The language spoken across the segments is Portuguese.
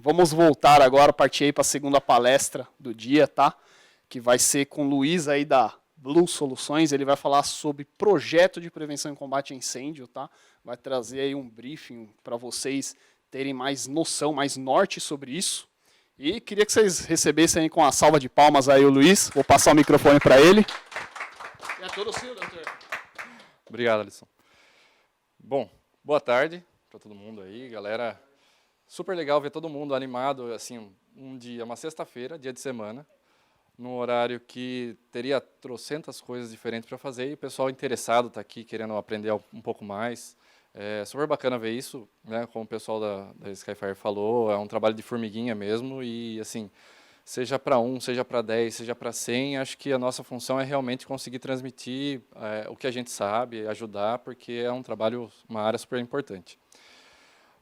vamos voltar agora, partir aí para a segunda palestra do dia, tá? Que vai ser com o Luiz aí da Blue Soluções. Ele vai falar sobre projeto de prevenção e combate a incêndio, tá? Vai trazer aí um briefing para vocês terem mais noção, mais norte sobre isso. E queria que vocês recebessem aí com a salva de palmas aí o Luiz. Vou passar o microfone para ele. É todo seu, doutor. Obrigado, Alisson. Bom, boa tarde para todo mundo aí, galera. Super legal ver todo mundo animado, assim, um dia, uma sexta-feira, dia de semana, num horário que teria trocentas coisas diferentes para fazer e o pessoal interessado está aqui querendo aprender um pouco mais. É super bacana ver isso, né? Como o pessoal da Skyfire falou, é um trabalho de formiguinha mesmo e, assim, seja para 1, seja para 10, seja para 100, acho que a nossa função é realmente conseguir transmitir o que a gente sabe, ajudar, porque é um trabalho, uma área super importante.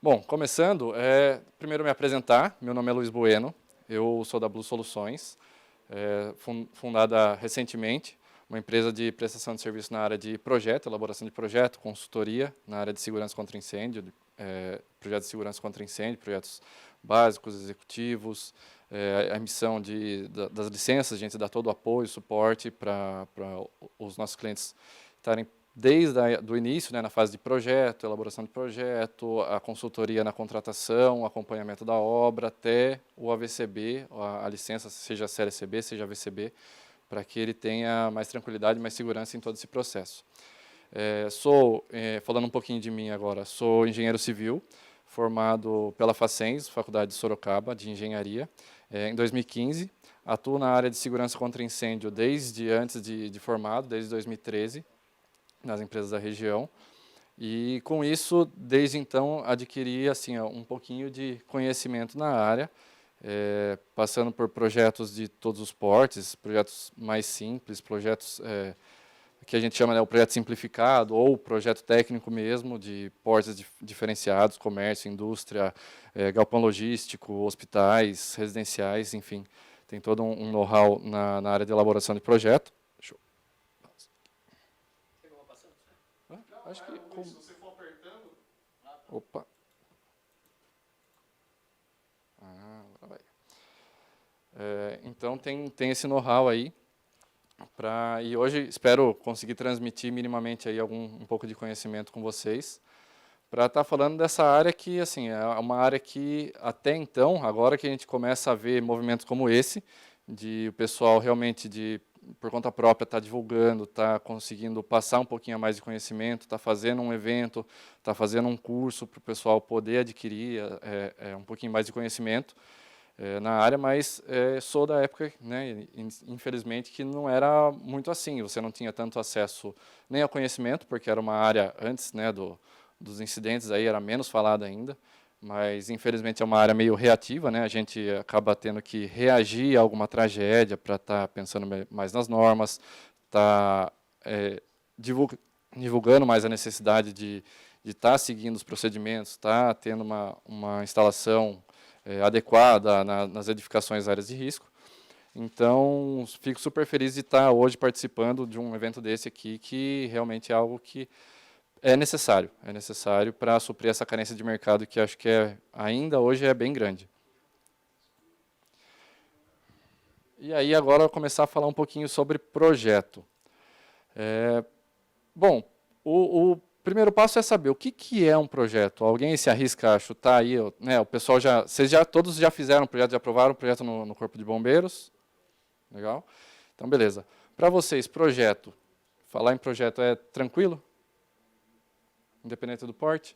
Bom, começando, primeiro me apresentar, meu nome é Luiz Bueno, eu sou da Blue Soluções, fundada recentemente, uma empresa de prestação de serviço na área de projeto, elaboração de projeto, consultoria, na área de segurança contra incêndio, projetos de segurança contra incêndio, projetos básicos, executivos, a emissão das licenças, a gente dá todo o apoio, suporte para os nossos clientes estarem desde o início, né, na fase de projeto, elaboração de projeto, a consultoria na contratação, o acompanhamento da obra, até o AVCB, a licença, seja CLCB, seja AVCB, para que ele tenha mais tranquilidade, mais segurança em todo esse processo. Falando um pouquinho de mim agora, sou engenheiro civil, formado pela Facens, Faculdade de Sorocaba, de Engenharia, em 2015. Atuo na área de segurança contra incêndio desde antes de formado, desde 2013, nas empresas da região, e com isso, desde então, adquiri assim, um pouquinho de conhecimento na área, passando por projetos de todos os portes, projetos mais simples, projetos que a gente chama, né, o projeto simplificado, ou projeto técnico mesmo, de portes diferenciados, comércio, indústria, galpão logístico, hospitais, residenciais, enfim, tem todo um know-how na área de elaboração de projeto. Acho que se você for apertando... Opa. Agora vai. Então, tem esse know-how aí. E hoje espero conseguir transmitir minimamente aí um pouco de conhecimento com vocês, para estar falando dessa área que, assim, é uma área que, até então, agora que a gente começa a ver movimentos como esse, de o pessoal realmente por conta própria está divulgando, está conseguindo passar um pouquinho a mais de conhecimento, está fazendo um evento, está fazendo um curso para o pessoal poder adquirir um pouquinho mais de conhecimento na área, mas sou da época, né, infelizmente, que não era muito assim, você não tinha tanto acesso nem ao conhecimento, porque era uma área antes, né, dos incidentes, aí era menos falada ainda, mas infelizmente é uma área meio reativa, né? A gente acaba tendo que reagir a alguma tragédia para estar pensando mais nas normas, estar divulgando mais a necessidade de estar seguindo os procedimentos, estar tendo uma instalação adequada nas edificações áreas de risco. Então, fico super feliz de estar hoje participando de um evento desse aqui, que realmente é algo que é necessário para suprir essa carência de mercado que acho que ainda hoje é bem grande. E aí agora eu vou começar a falar um pouquinho sobre projeto. Bom, o primeiro passo é saber o que é um projeto. Alguém se arrisca a chutar aí, né? O pessoal todos já fizeram um projeto, já aprovaram um projeto no Corpo de Bombeiros? Legal? Então, beleza. Para vocês, projeto, falar em projeto é tranquilo? Independente do porte.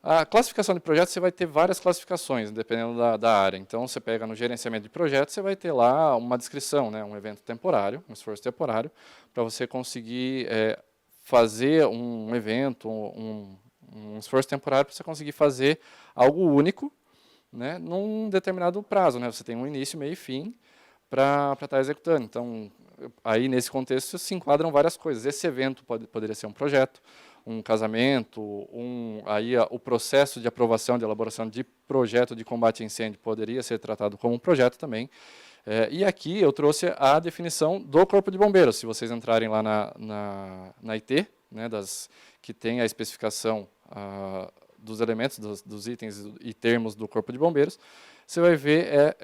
A classificação de projetos, você vai ter várias classificações, dependendo da área. Então, você pega no gerenciamento de projetos, você vai ter lá uma descrição, né, um evento temporário, um esforço temporário, para você conseguir fazer um evento, um esforço temporário, para você conseguir fazer algo único, né, num determinado prazo. Né, você tem um início, meio e fim para estar executando. Então, aí, nesse contexto, se enquadram várias coisas. Esse evento poderia ser um projeto, um casamento, o processo de aprovação, de elaboração de projeto de combate a incêndio poderia ser tratado como um projeto também. E aqui eu trouxe a definição do Corpo de Bombeiros. Se vocês entrarem lá na IT, né, que tem a especificação dos elementos, dos itens e termos do Corpo de Bombeiros, você vai ver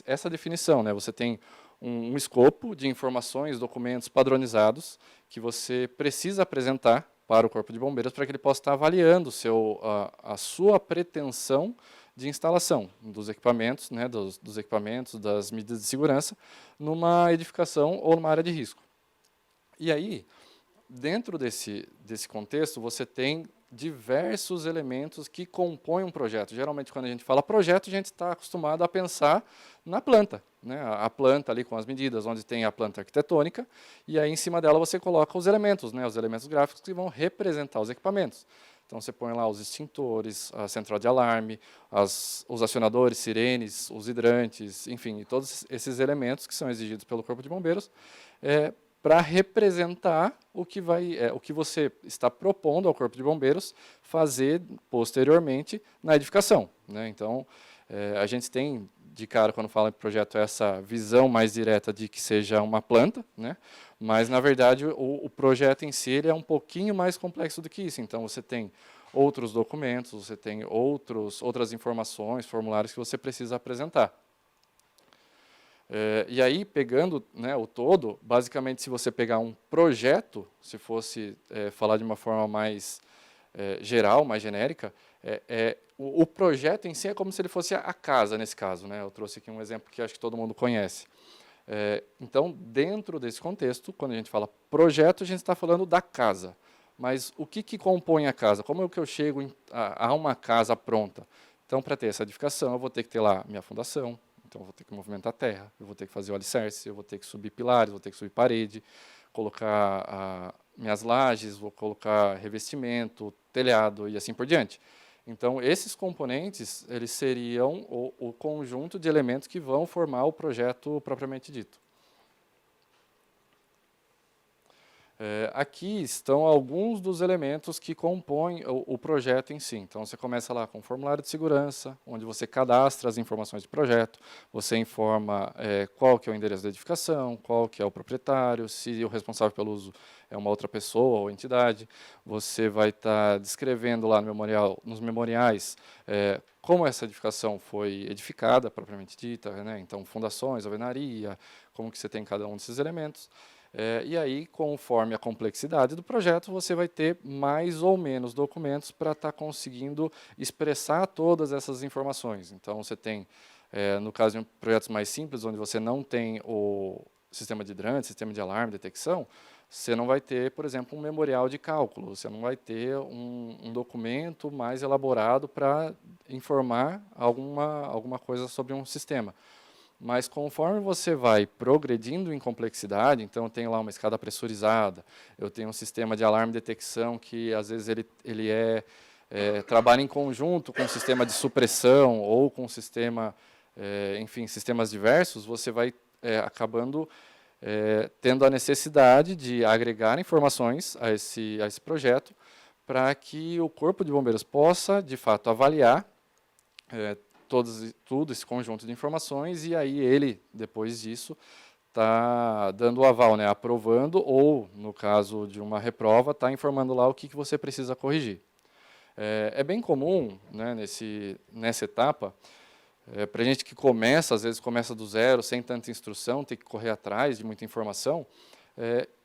essa definição, né? Você tem um escopo de informações, documentos padronizados que você precisa apresentar para o Corpo de Bombeiros para que ele possa estar avaliando a sua pretensão de instalação dos equipamentos, né, dos equipamentos, das medidas de segurança, numa edificação ou numa área de risco. E aí, dentro desse contexto, você tem diversos elementos que compõem um projeto. Geralmente, quando a gente fala projeto, a gente está acostumado a pensar na planta, né? A planta ali com as medidas, onde tem a planta arquitetônica, e aí em cima dela você coloca os elementos, né? Os elementos gráficos que vão representar os equipamentos. Então, você põe lá os extintores, a central de alarme, os acionadores, sirenes, os hidrantes, enfim, todos esses elementos que são exigidos pelo Corpo de Bombeiros, para representar o que você está propondo ao Corpo de Bombeiros fazer posteriormente na edificação, né? Então, a gente tem, de cara, quando fala em projeto, essa visão mais direta de que seja uma planta, né? Mas, na verdade, o projeto em si ele é um pouquinho mais complexo do que isso. Então, você tem outros documentos, você tem outras informações, formulários que você precisa apresentar. E aí, pegando, né, o todo, basicamente, se você pegar um projeto, se fosse falar de uma forma mais geral, mais genérica, o projeto em si é como se ele fosse a casa, nesse caso, né? Eu trouxe aqui um exemplo que acho que todo mundo conhece. Então, dentro desse contexto, quando a gente fala projeto, a gente está falando da casa. Mas o que compõe a casa? Como é que eu chego a uma casa pronta? Então, para ter essa edificação, eu vou ter que ter lá minha fundação, então eu vou ter que movimentar a terra, eu vou ter que fazer o alicerce, eu vou ter que subir pilares, vou ter que subir parede, colocar minhas lajes, vou colocar revestimento, telhado e assim por diante. Então, esses componentes, eles seriam o conjunto de elementos que vão formar o projeto propriamente dito. Aqui estão alguns dos elementos que compõem o projeto em si. Então, você começa lá com o formulário de segurança, onde você cadastra as informações do projeto, você informa qual que é o endereço da edificação, qual que é o proprietário, se o responsável pelo uso é uma outra pessoa ou entidade. Você vai estar descrevendo lá nos memoriais como essa edificação foi edificada, propriamente dita, né? Então, fundações, alvenaria, como que você tem cada um desses elementos. E aí, conforme a complexidade do projeto, você vai ter mais ou menos documentos para estar conseguindo expressar todas essas informações. Então, você tem, no caso de projetos mais simples, onde você não tem o sistema de hidrante, sistema de alarme, detecção, você não vai ter, por exemplo, um memorial de cálculo, você não vai ter um documento mais elaborado para informar alguma coisa sobre um sistema. Mas conforme você vai progredindo em complexidade, então eu tenho lá uma escada pressurizada, eu tenho um sistema de alarme e detecção que às vezes ele trabalha em conjunto com um sistema de supressão ou com um sistema, enfim, sistemas diversos, você vai acabando tendo a necessidade de agregar informações a esse projeto para que o Corpo de Bombeiros possa, de fato, avaliar tudo esse conjunto de informações, e aí ele, depois disso, está dando o aval, né, aprovando, ou, no caso de uma reprova, está informando lá o que você precisa corrigir. É bem comum, né, nessa etapa, para a gente que começa, às vezes começa do zero, sem tanta instrução, tem que correr atrás de muita informação,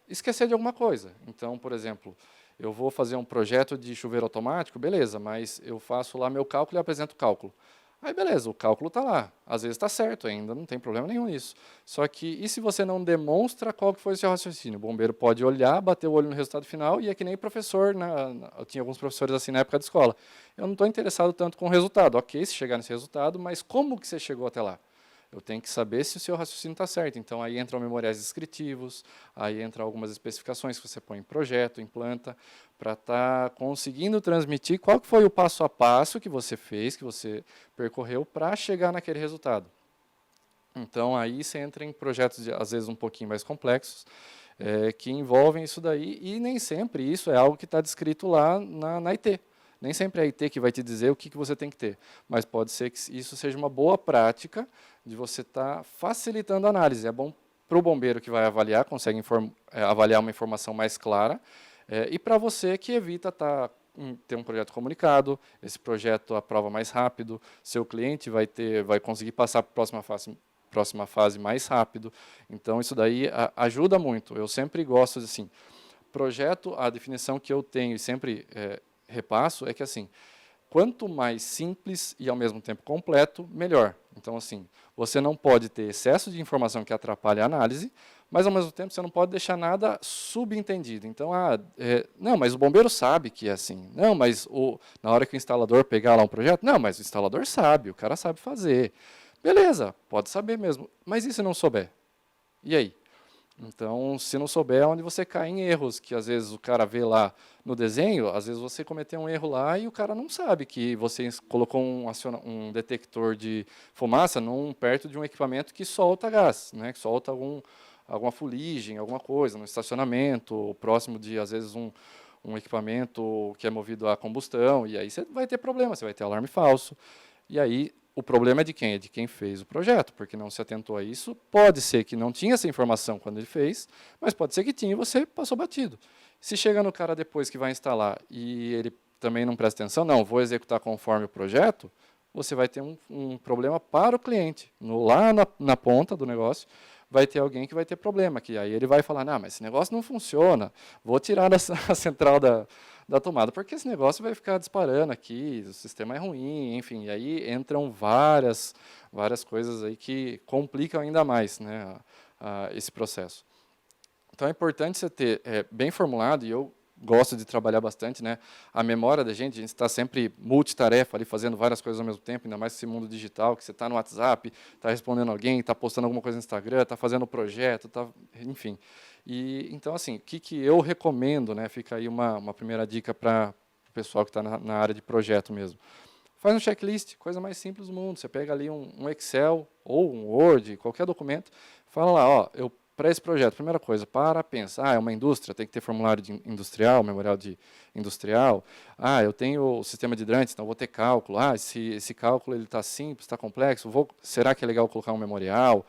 esquecer de alguma coisa. Então, por exemplo, eu vou fazer um projeto de chuveiro automático, beleza, mas eu faço lá meu cálculo e apresento o cálculo. Aí, beleza, o cálculo está lá. Às vezes está certo ainda, não tem problema nenhum nisso. Só que, e se você não demonstra qual que foi o seu raciocínio? O bombeiro pode olhar, bater o olho no resultado final, e é que nem professor, né? Eu tinha alguns professores assim na época da escola. Eu não estou interessado tanto com o resultado. Ok, se chegar nesse resultado, mas como que você chegou até lá? Eu tenho que saber se o seu raciocínio está certo. Então, aí entram memoriais descritivos, aí entram algumas especificações que você põe em projeto, em planta, para estar conseguindo transmitir qual que foi o passo a passo que você fez, que você percorreu para chegar naquele resultado. Então, aí você entra em projetos, às vezes, um pouquinho mais complexos, que envolvem isso daí, e nem sempre isso é algo que está descrito lá na IT. Nem sempre é a IT que vai te dizer o que você tem que ter, mas pode ser que isso seja uma boa prática de você estar facilitando a análise. É bom para o bombeiro que vai avaliar, consegue avaliar uma informação mais clara, e para você que evita estar ter um projeto comunicado, esse projeto aprova mais rápido, seu cliente vai conseguir passar para a próxima fase mais rápido. Então, isso daí ajuda muito. Eu sempre gosto de, assim, projeto, a definição que eu tenho e sempre repasso é que, assim, quanto mais simples e, ao mesmo tempo, completo, melhor. Então, assim, você não pode ter excesso de informação que atrapalhe a análise, mas, ao mesmo tempo, você não pode deixar nada subentendido. Então, não, mas o bombeiro sabe que é assim. Não, mas na hora que o instalador pegar lá um projeto, não, mas o instalador sabe, o cara sabe fazer. Beleza, pode saber mesmo. Mas e se não souber? E aí? Então, se não souber, é onde você cai em erros, que às vezes o cara vê lá no desenho, às vezes você cometeu um erro lá e o cara não sabe que você colocou um detector de fumaça perto de um equipamento que solta gás, né, que solta alguma fuligem, alguma coisa, no estacionamento, próximo de, às vezes, um equipamento que é movido a combustão, e aí você vai ter problema, você vai ter alarme falso. E aí, o problema é de quem? É de quem fez o projeto, porque não se atentou a isso. Pode ser que não tinha essa informação quando ele fez, mas pode ser que tinha e você passou batido. Se chega no cara depois que vai instalar e ele também não presta atenção, não, vou executar conforme o projeto, você vai ter um problema para o cliente. Lá na ponta do negócio, vai ter alguém que vai ter problema, que aí ele vai falar, não, mas esse negócio não funciona, vou tirar a central da tomada, porque esse negócio vai ficar disparando aqui, o sistema é ruim, enfim, e aí entram várias coisas aí que complicam ainda mais, né, esse processo. Então é importante você ter bem formulado, e eu gosto de trabalhar bastante, né, a memória da gente está sempre multitarefa, ali fazendo várias coisas ao mesmo tempo, ainda mais esse mundo digital, que você está no WhatsApp, está respondendo alguém, está postando alguma coisa no Instagram, está fazendo projeto, enfim. E, então, assim, o que eu recomendo, né, fica aí uma primeira dica para o pessoal que está na área de projeto mesmo. Faz um checklist, coisa mais simples do mundo. Você pega ali um Excel ou um Word, qualquer documento, fala lá, ó, para esse projeto, primeira coisa, pensa, é uma indústria, tem que ter formulário industrial, memorial industrial, eu tenho o sistema de hidrantes, então vou ter cálculo, esse cálculo está simples, está complexo, será que é legal colocar um memorial?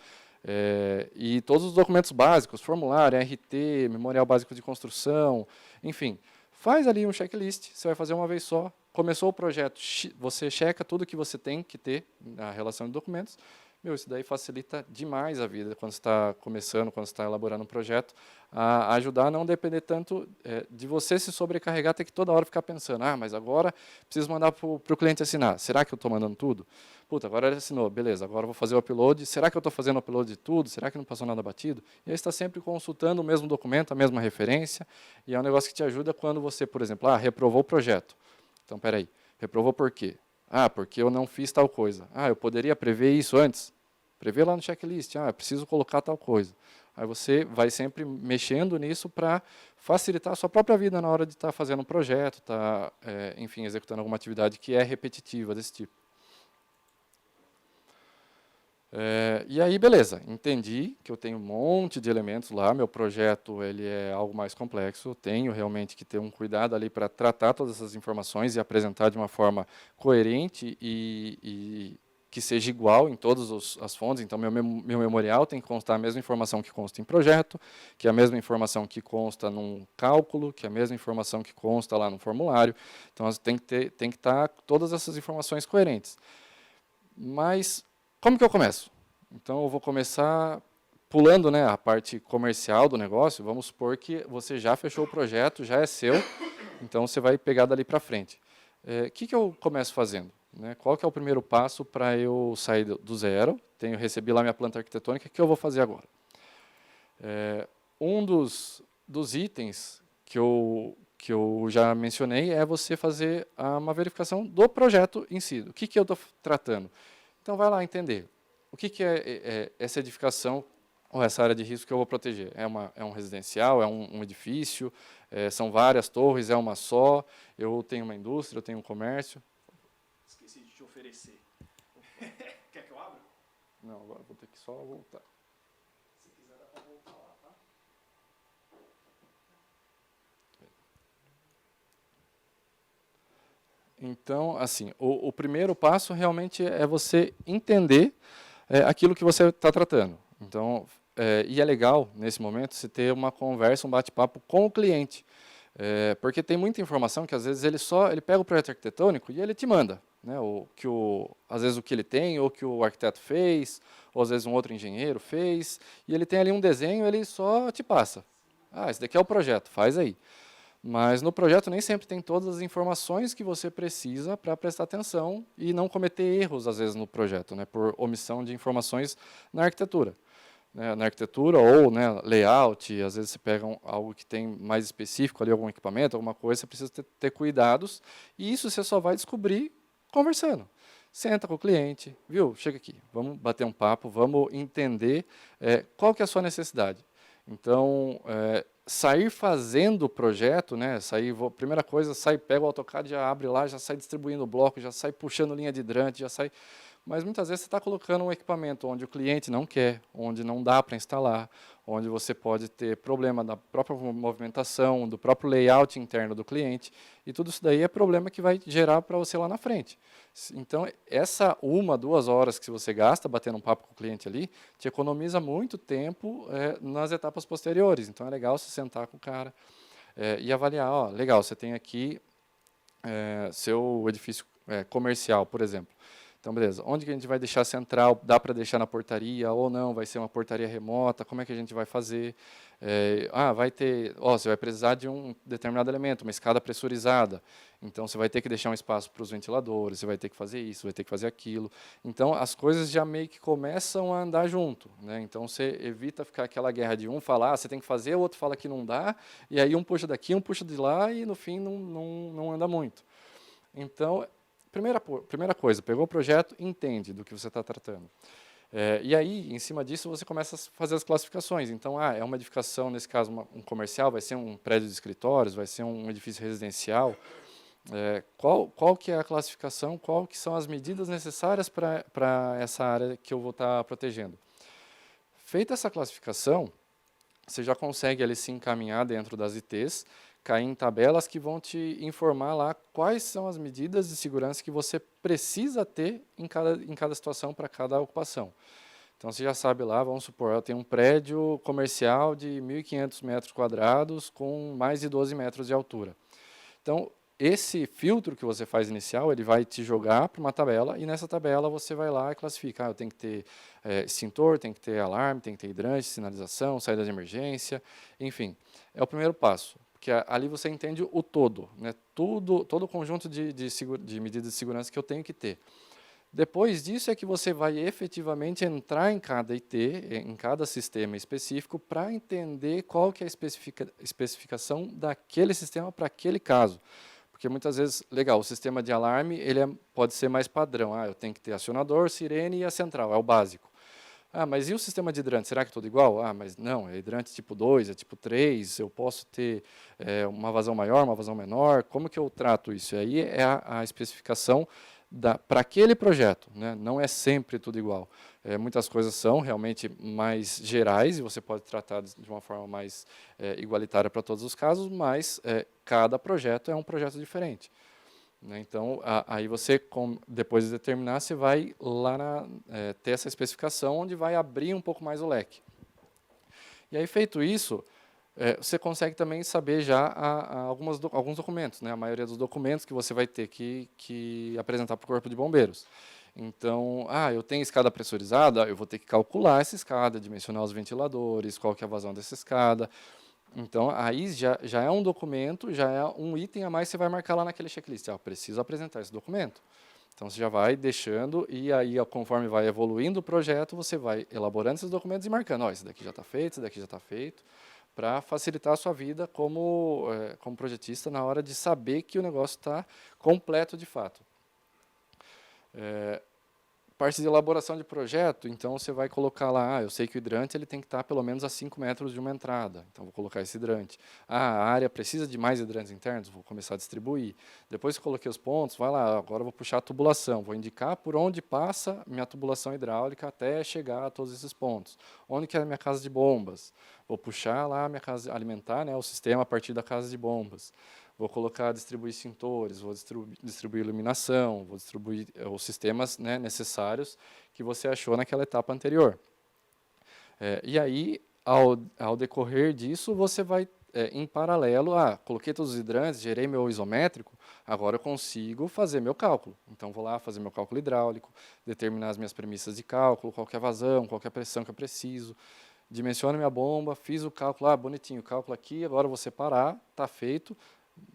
E todos os documentos básicos, formulário, RT, memorial básico de construção, enfim, faz ali um checklist, você vai fazer uma vez só, começou o projeto, você checa tudo que você tem que ter na relação de documentos. Isso daí facilita demais a vida quando você está começando, quando você está elaborando um projeto, a ajudar a não depender tanto de você se sobrecarregar, ter que toda hora ficar pensando, mas agora preciso mandar para o cliente assinar, será que eu estou mandando tudo? Puta, agora ele assinou, beleza, agora eu vou fazer o upload, será que eu estou fazendo o upload de tudo? Será que não passou nada batido? E aí você está sempre consultando o mesmo documento, a mesma referência, e é um negócio que te ajuda quando você, por exemplo, reprovou o projeto. Então, peraí, reprovou por quê? Porque eu não fiz tal coisa. Eu poderia prever isso antes? Prever lá no checklist, preciso colocar tal coisa. Aí você vai sempre mexendo nisso para facilitar a sua própria vida na hora de estar fazendo um projeto, enfim, executando alguma atividade que é repetitiva desse tipo. E aí, beleza, entendi que eu tenho um monte de elementos lá, meu projeto ele é algo mais complexo, eu tenho realmente que ter um cuidado ali para tratar todas essas informações e apresentar de uma forma coerente e que seja igual em todas as fontes. Então, meu memorial tem que constar a mesma informação que consta em projeto, que é a mesma informação que consta num cálculo, que é a mesma informação que consta lá no formulário. Então, tem que estar todas essas informações coerentes. Mas como que eu começo? Então, eu vou começar pulando, né, a parte comercial do negócio. Vamos supor que você já fechou o projeto, já é seu, então você vai pegar dali para frente. O que eu começo fazendo? Né? Qual que é o primeiro passo para eu sair do zero? Recebi lá minha planta arquitetônica, o que eu vou fazer agora? Um dos itens que eu já mencionei é você fazer uma verificação do projeto em si. O que eu estou tratando? Então, vai lá entender. O que é essa edificação ou essa área de risco que eu vou proteger? É um residencial? É um edifício? São várias torres? É uma só? Eu tenho uma indústria? Eu tenho um comércio? Esqueci de te oferecer. Quer que eu abra? Não, agora vou ter que só voltar. Se quiser, dá para voltar lá, tá? Então, assim, o primeiro passo realmente é você entender aquilo que você está tratando. Então, e é legal, nesse momento, você ter uma conversa, um bate-papo com o cliente. Porque tem muita informação que às vezes ele pega o projeto arquitetônico e ele te manda, né, às vezes o que ele tem, ou que o arquiteto fez, ou às vezes um outro engenheiro fez, e ele tem ali um desenho, ele só te passa. Ah, esse daqui é o projeto, faz aí. Mas no projeto nem sempre tem todas as informações que você precisa para prestar atenção e não cometer erros, às vezes, no projeto, né, por omissão de informações na arquitetura. Na arquitetura ou, né, layout, às vezes você pega algo que tem mais específico ali, algum equipamento, alguma coisa, você precisa ter cuidados, e isso você só vai descobrir conversando. Senta com o cliente, viu? Chega aqui, vamos bater um papo, vamos entender qual que é a sua necessidade. Então, sair fazendo o projeto, né, primeira coisa, pega o AutoCAD, já abre lá, já sai distribuindo o bloco, já sai puxando linha de hidrante, já sai... Mas muitas vezes você está colocando um equipamento onde o cliente não quer, onde não dá para instalar, onde você pode ter problema da própria movimentação, do próprio layout interno do cliente, e tudo isso daí é problema que vai gerar para você lá na frente. Então, essa 1, 2 horas que você gasta batendo um papo com o cliente ali, te economiza muito tempo nas etapas posteriores. Então, é legal você sentar com o cara e avaliar, ó, legal, você tem aqui seu edifício comercial, por exemplo. Então, beleza, onde que a gente vai deixar central? Dá para deixar na portaria ou não? Vai ser uma portaria remota? Como é que a gente vai fazer? Você vai precisar de um determinado elemento, uma escada pressurizada. Então, você vai ter que deixar um espaço para os ventiladores, você vai ter que fazer isso, vai ter que fazer aquilo. Então, as coisas já meio que começam a andar junto, né? Então, você evita ficar aquela guerra de um falar, você tem que fazer, o outro fala que não dá, e aí um puxa daqui, um puxa de lá, e no fim não anda muito. Então, primeira coisa, pegou o projeto, entende do que você está tratando. E aí, em cima disso, você começa a fazer as classificações. Então, é uma edificação, nesse caso, um comercial, vai ser um prédio de escritórios, vai ser um edifício residencial. Qual que é a classificação, qual que são as medidas necessárias para essa área que eu vou estar protegendo. Feita essa classificação, você já consegue ali se encaminhar dentro das ITs, cair em tabelas que vão te informar lá quais são as medidas de segurança que você precisa ter em cada situação para cada ocupação. Então, você já sabe lá, vamos supor, eu tenho um prédio comercial de 1.500 metros quadrados com mais de 12 metros de altura. Então, esse filtro que você faz inicial, ele vai te jogar para uma tabela, e nessa tabela você vai lá e classifica. Eu tenho que ter extintor, tem que ter alarme, tem que ter hidrante, sinalização, saída de emergência, enfim. É o primeiro passo. Porque ali você entende o todo, né? Todo o conjunto de medidas de segurança que eu tenho que ter. Depois disso é que você vai efetivamente entrar em cada IT, em cada sistema específico, para entender qual que é a especificação daquele sistema para aquele caso. Porque muitas vezes, legal, o sistema de alarme pode ser mais padrão. Eu tenho que ter acionador, sirene e a central, é o básico. Mas e o sistema de hidrante? Será que é tudo igual? Mas não, é hidrante tipo 2, é tipo 3, eu posso ter uma vazão maior, uma vazão menor, como que eu trato isso? E aí é a especificação para aquele projeto, né? Não é sempre tudo igual. Muitas coisas são realmente mais gerais, e você pode tratar de uma forma mais igualitária para todos os casos, mas cada projeto é um projeto diferente. Então, aí você, depois de determinar, você vai lá ter essa especificação, onde vai abrir um pouco mais o leque. E aí, feito isso, você consegue também saber já alguns documentos, né? A maioria dos documentos que você vai ter que apresentar para o Corpo de Bombeiros. Então, eu tenho escada pressurizada, eu vou ter que calcular essa escada, dimensionar os ventiladores, qual que é a vazão dessa escada. Então, aí já é um documento, já é um item a mais que você vai marcar lá naquele checklist. Preciso apresentar esse documento. Então, você já vai deixando, e aí, conforme vai evoluindo o projeto, você vai elaborando esses documentos e marcando. Esse daqui já está feito, esse daqui já está feito, para facilitar a sua vida como projetista na hora de saber que o negócio está completo de fato. Parte de elaboração de projeto, então você vai colocar lá, eu sei que o hidrante ele tem que estar pelo menos a 5 metros de uma entrada, então vou colocar esse hidrante. A área precisa de mais hidrantes internos, vou começar a distribuir. Depois que coloquei os pontos, vai lá, agora eu vou puxar a tubulação, vou indicar por onde passa minha tubulação hidráulica até chegar a todos esses pontos. Onde que é a minha casa de bombas? Vou puxar lá a minha casa, alimentar, né, o sistema a partir da casa de bombas. Vou distribuir extintores, vou distribuir iluminação, vou distribuir os sistemas, né, necessários que você achou naquela etapa anterior. E aí, ao decorrer disso, você vai em paralelo, coloquei todos os hidrantes, gerei meu isométrico, agora eu consigo fazer meu cálculo. Então, vou lá fazer meu cálculo hidráulico, determinar as minhas premissas de cálculo, qual que é a vazão, qual que é a pressão que eu preciso, dimensiono minha bomba, fiz o cálculo, bonitinho, o cálculo aqui, agora eu vou separar, está feito,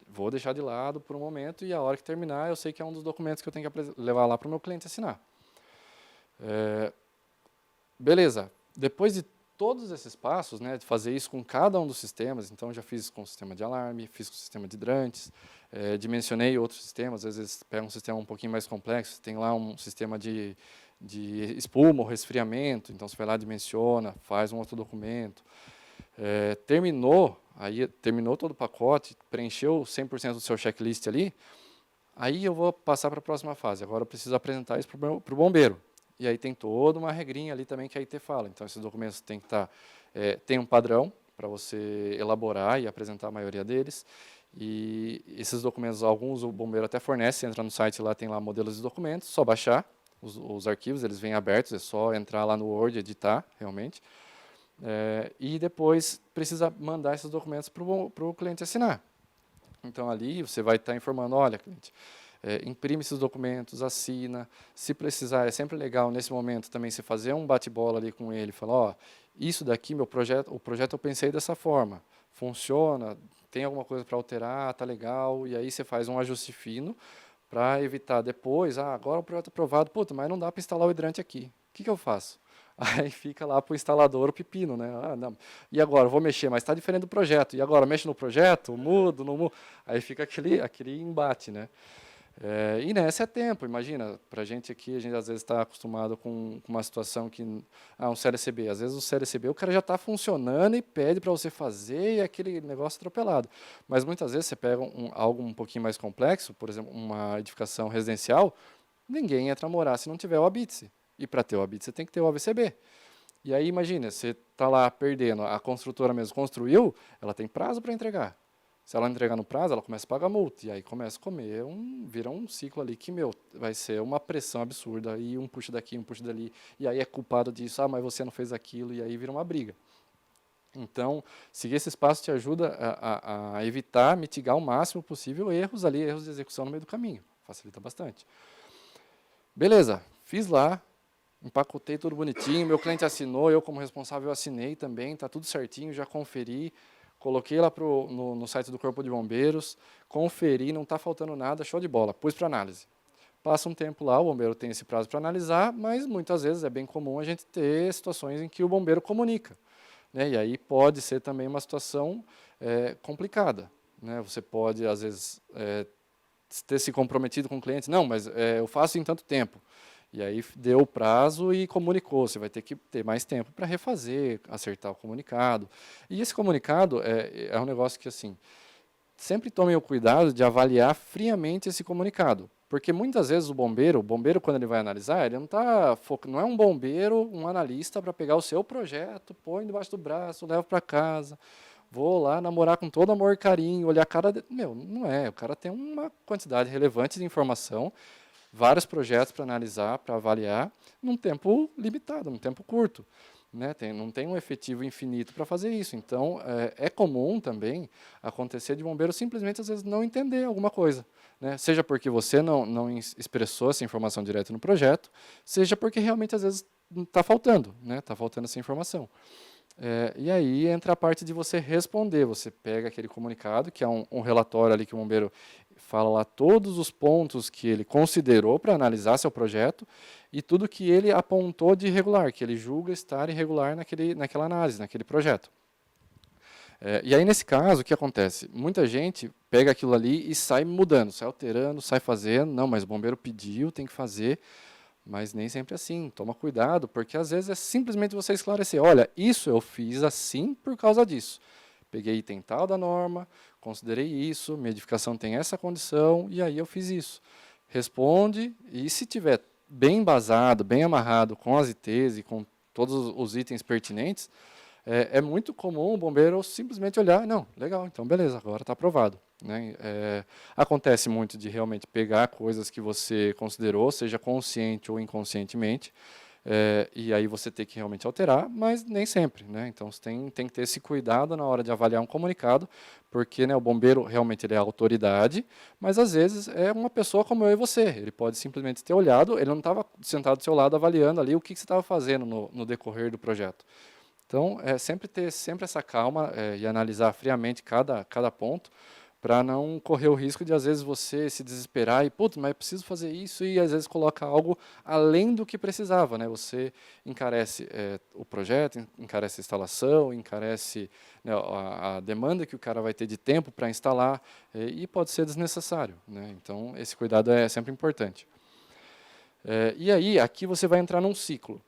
vou deixar de lado por um momento e a hora que terminar, eu sei que é um dos documentos que eu tenho que levar lá para o meu cliente assinar. Beleza, depois de todos esses passos, né, de fazer isso com cada um dos sistemas, então já fiz com o sistema de alarme, fiz com o sistema de hidrantes, dimensionei outros sistemas, às vezes pega um sistema um pouquinho mais complexo, tem lá um sistema de espuma ou resfriamento, então você vai lá, dimensiona, faz um outro documento. Terminou todo o pacote, preencheu 100% do seu checklist ali, aí eu vou passar para a próxima fase, agora eu preciso apresentar isso para o bombeiro. E aí tem toda uma regrinha ali também que a IT fala. Então, esses documentos têm que estar... tem um padrão para você elaborar e apresentar a maioria deles. E esses documentos, alguns o bombeiro até fornece, você entra no site lá, tem lá modelos de documentos, só baixar os arquivos, eles vêm abertos, é só entrar lá no Word e editar, realmente. E depois precisa mandar esses documentos para o cliente assinar. Então, ali você vai estar informando, olha, cliente... imprime esses documentos, assina. Se precisar, é sempre legal nesse momento também você fazer um bate-bola ali com ele, falar, isso daqui, o projeto eu pensei dessa forma, funciona, tem alguma coisa para alterar, tá legal, e aí você faz um ajuste fino para evitar depois, agora o projeto é aprovado, mas não dá para instalar o hidrante aqui, o que eu faço? Aí fica lá para o instalador o pepino, né? Não. E agora, vou mexer, mas está diferente do projeto, e agora, mexo no projeto, mudo, não mudo, aí fica aquele embate, né? E nessa é tempo, imagina, para a gente aqui, a gente às vezes está acostumado com uma situação que, um CLCB, às vezes o CLCB o cara já está funcionando e pede para você fazer e é aquele negócio atropelado. Mas muitas vezes você pega algo um pouquinho mais complexo, por exemplo, uma edificação residencial, ninguém entra a morar se não tiver o ABITSE. E para ter o ABITSE você tem que ter o AVCB. E aí imagina, você está lá perdendo, a construtora mesmo construiu, ela tem prazo para entregar. Se ela entregar no prazo, ela começa a pagar multa. E aí começa a comer, vira um ciclo ali que, vai ser uma pressão absurda. E um puxa daqui, um puxa dali. E aí é culpado disso, mas você não fez aquilo. E aí vira uma briga. Então, seguir esse espaço te ajuda a evitar, mitigar o máximo possível erros de execução no meio do caminho. Facilita bastante. Beleza, fiz lá, empacotei tudo bonitinho, meu cliente assinou, eu como responsável assinei também, está tudo certinho, já conferi. Coloquei lá no site do Corpo de Bombeiros, conferi, não está faltando nada, show de bola, pus para análise. Passa um tempo lá, o bombeiro tem esse prazo para analisar, mas muitas vezes é bem comum a gente ter situações em que o bombeiro comunica. Né? E aí pode ser também uma situação complicada. Né? Você pode, às vezes, ter se comprometido com o cliente, não, mas eu faço em tanto tempo. E aí deu o prazo e comunicou, você vai ter que ter mais tempo para refazer, acertar o comunicado. E esse comunicado é um negócio que, assim, sempre tomem o cuidado de avaliar friamente esse comunicado. Porque muitas vezes o bombeiro quando ele vai analisar, ele não é um bombeiro, um analista para pegar o seu projeto, põe debaixo do braço, leva para casa, vou lá namorar com todo amor e carinho, olhar a cara... não é, o cara tem uma quantidade relevante de informação, vários projetos para analisar, para avaliar, num tempo limitado, num tempo curto. Né? Não tem um efetivo infinito para fazer isso. Então, é comum também acontecer de bombeiro simplesmente, às vezes, não entender alguma coisa. Né? Seja porque você não expressou essa informação direto no projeto, seja porque realmente, às vezes, está faltando, né? Está faltando essa informação. E aí entra a parte de você responder. Você pega aquele comunicado, que é um relatório ali que o bombeiro fala lá todos os pontos que ele considerou para analisar seu projeto e tudo que ele apontou de irregular, que ele julga estar irregular naquela análise, naquele projeto. E aí, nesse caso, o que acontece? Muita gente pega aquilo ali e sai mudando, sai alterando, sai fazendo. Não, mas o bombeiro pediu, tem que fazer. Mas nem sempre é assim. Toma cuidado, porque às vezes é simplesmente você esclarecer. Olha, isso eu fiz assim por causa disso. Peguei item tal da norma, considerei isso, minha edificação tem essa condição, e aí eu fiz isso. Responde, e se tiver bem embasado, bem amarrado com as ITs e com todos os itens pertinentes, é muito comum o bombeiro simplesmente olhar, não, legal, então beleza, agora está aprovado. Né? Acontece muito de realmente pegar coisas que você considerou, seja consciente ou inconscientemente, e aí você tem que realmente alterar, mas nem sempre, né? Então você tem que ter esse cuidado na hora de avaliar um comunicado, porque, né, o bombeiro realmente ele é a autoridade, mas às vezes é uma pessoa como eu e você. Ele pode simplesmente ter olhado, ele não estava sentado do seu lado avaliando ali o que você estava fazendo no decorrer do projeto. Então, sempre ter essa calma e analisar friamente cada ponto, para não correr o risco de, às vezes, você se desesperar e, putz, mas eu preciso fazer isso, e às vezes coloca algo além do que precisava, né? Você encarece o projeto, encarece a instalação, encarece, né, a demanda que o cara vai ter de tempo para instalar, e pode ser desnecessário, né? Então, esse cuidado é sempre importante. E aí, aqui você vai entrar num ciclo.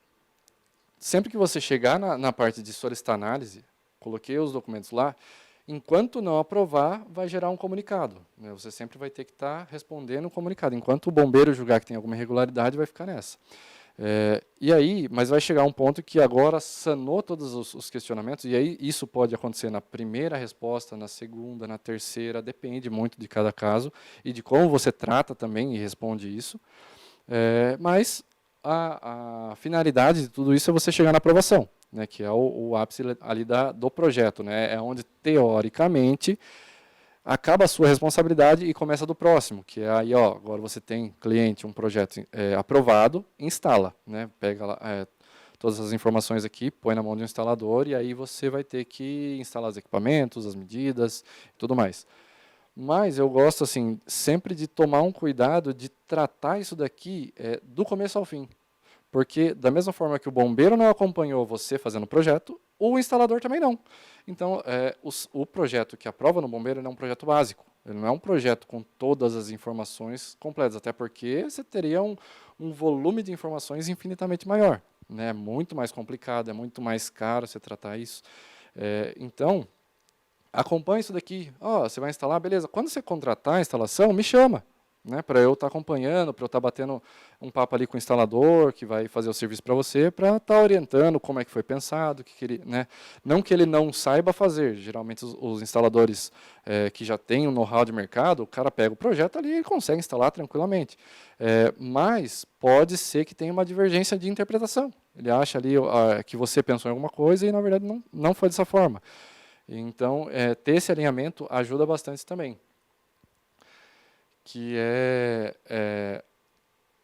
Sempre que você chegar na parte de solicitar análise, coloquei os documentos lá, enquanto não aprovar, vai gerar um comunicado, né? Você sempre vai ter que estar respondendo o comunicado. Enquanto o bombeiro julgar que tem alguma irregularidade, vai ficar nessa. E aí, mas vai chegar um ponto que agora sanou todos os questionamentos, e aí isso pode acontecer na primeira resposta, na segunda, na terceira, depende muito de cada caso, e de como você trata também e responde isso. Mas a finalidade de tudo isso é você chegar na aprovação, né, que é o ápice ali do projeto, né, é onde, teoricamente, acaba a sua responsabilidade e começa a do próximo, que é aí, ó, agora você tem cliente, um projeto aprovado, instala, né, pega lá, todas as informações aqui, põe na mão de um instalador, e aí você vai ter que instalar os equipamentos, as medidas e tudo mais. Mas eu gosto, assim, sempre de tomar um cuidado de tratar isso daqui do começo ao fim. Porque, da mesma forma que o bombeiro não acompanhou você fazendo o projeto, o instalador também não. Então, o projeto que aprova no bombeiro é um projeto básico. Ele não é um projeto com todas as informações completas, até porque você teria um volume de informações infinitamente maior, né? É muito mais complicado, é muito mais caro você tratar isso. Então, acompanhe isso daqui. Você vai instalar, beleza. Quando você contratar a instalação, me chama, né, para eu estar acompanhando, para eu estar batendo um papo ali com o instalador, que vai fazer o serviço para você, para estar orientando como é que foi pensado, que ele, né, não que ele não saiba fazer. Geralmente os instaladores que já têm um know-how de mercado, o cara pega o projeto ali e consegue instalar tranquilamente. Mas pode ser que tenha uma divergência de interpretação. Ele acha ali que você pensou em alguma coisa e, na verdade, não foi dessa forma. Então, ter esse alinhamento ajuda bastante também. Que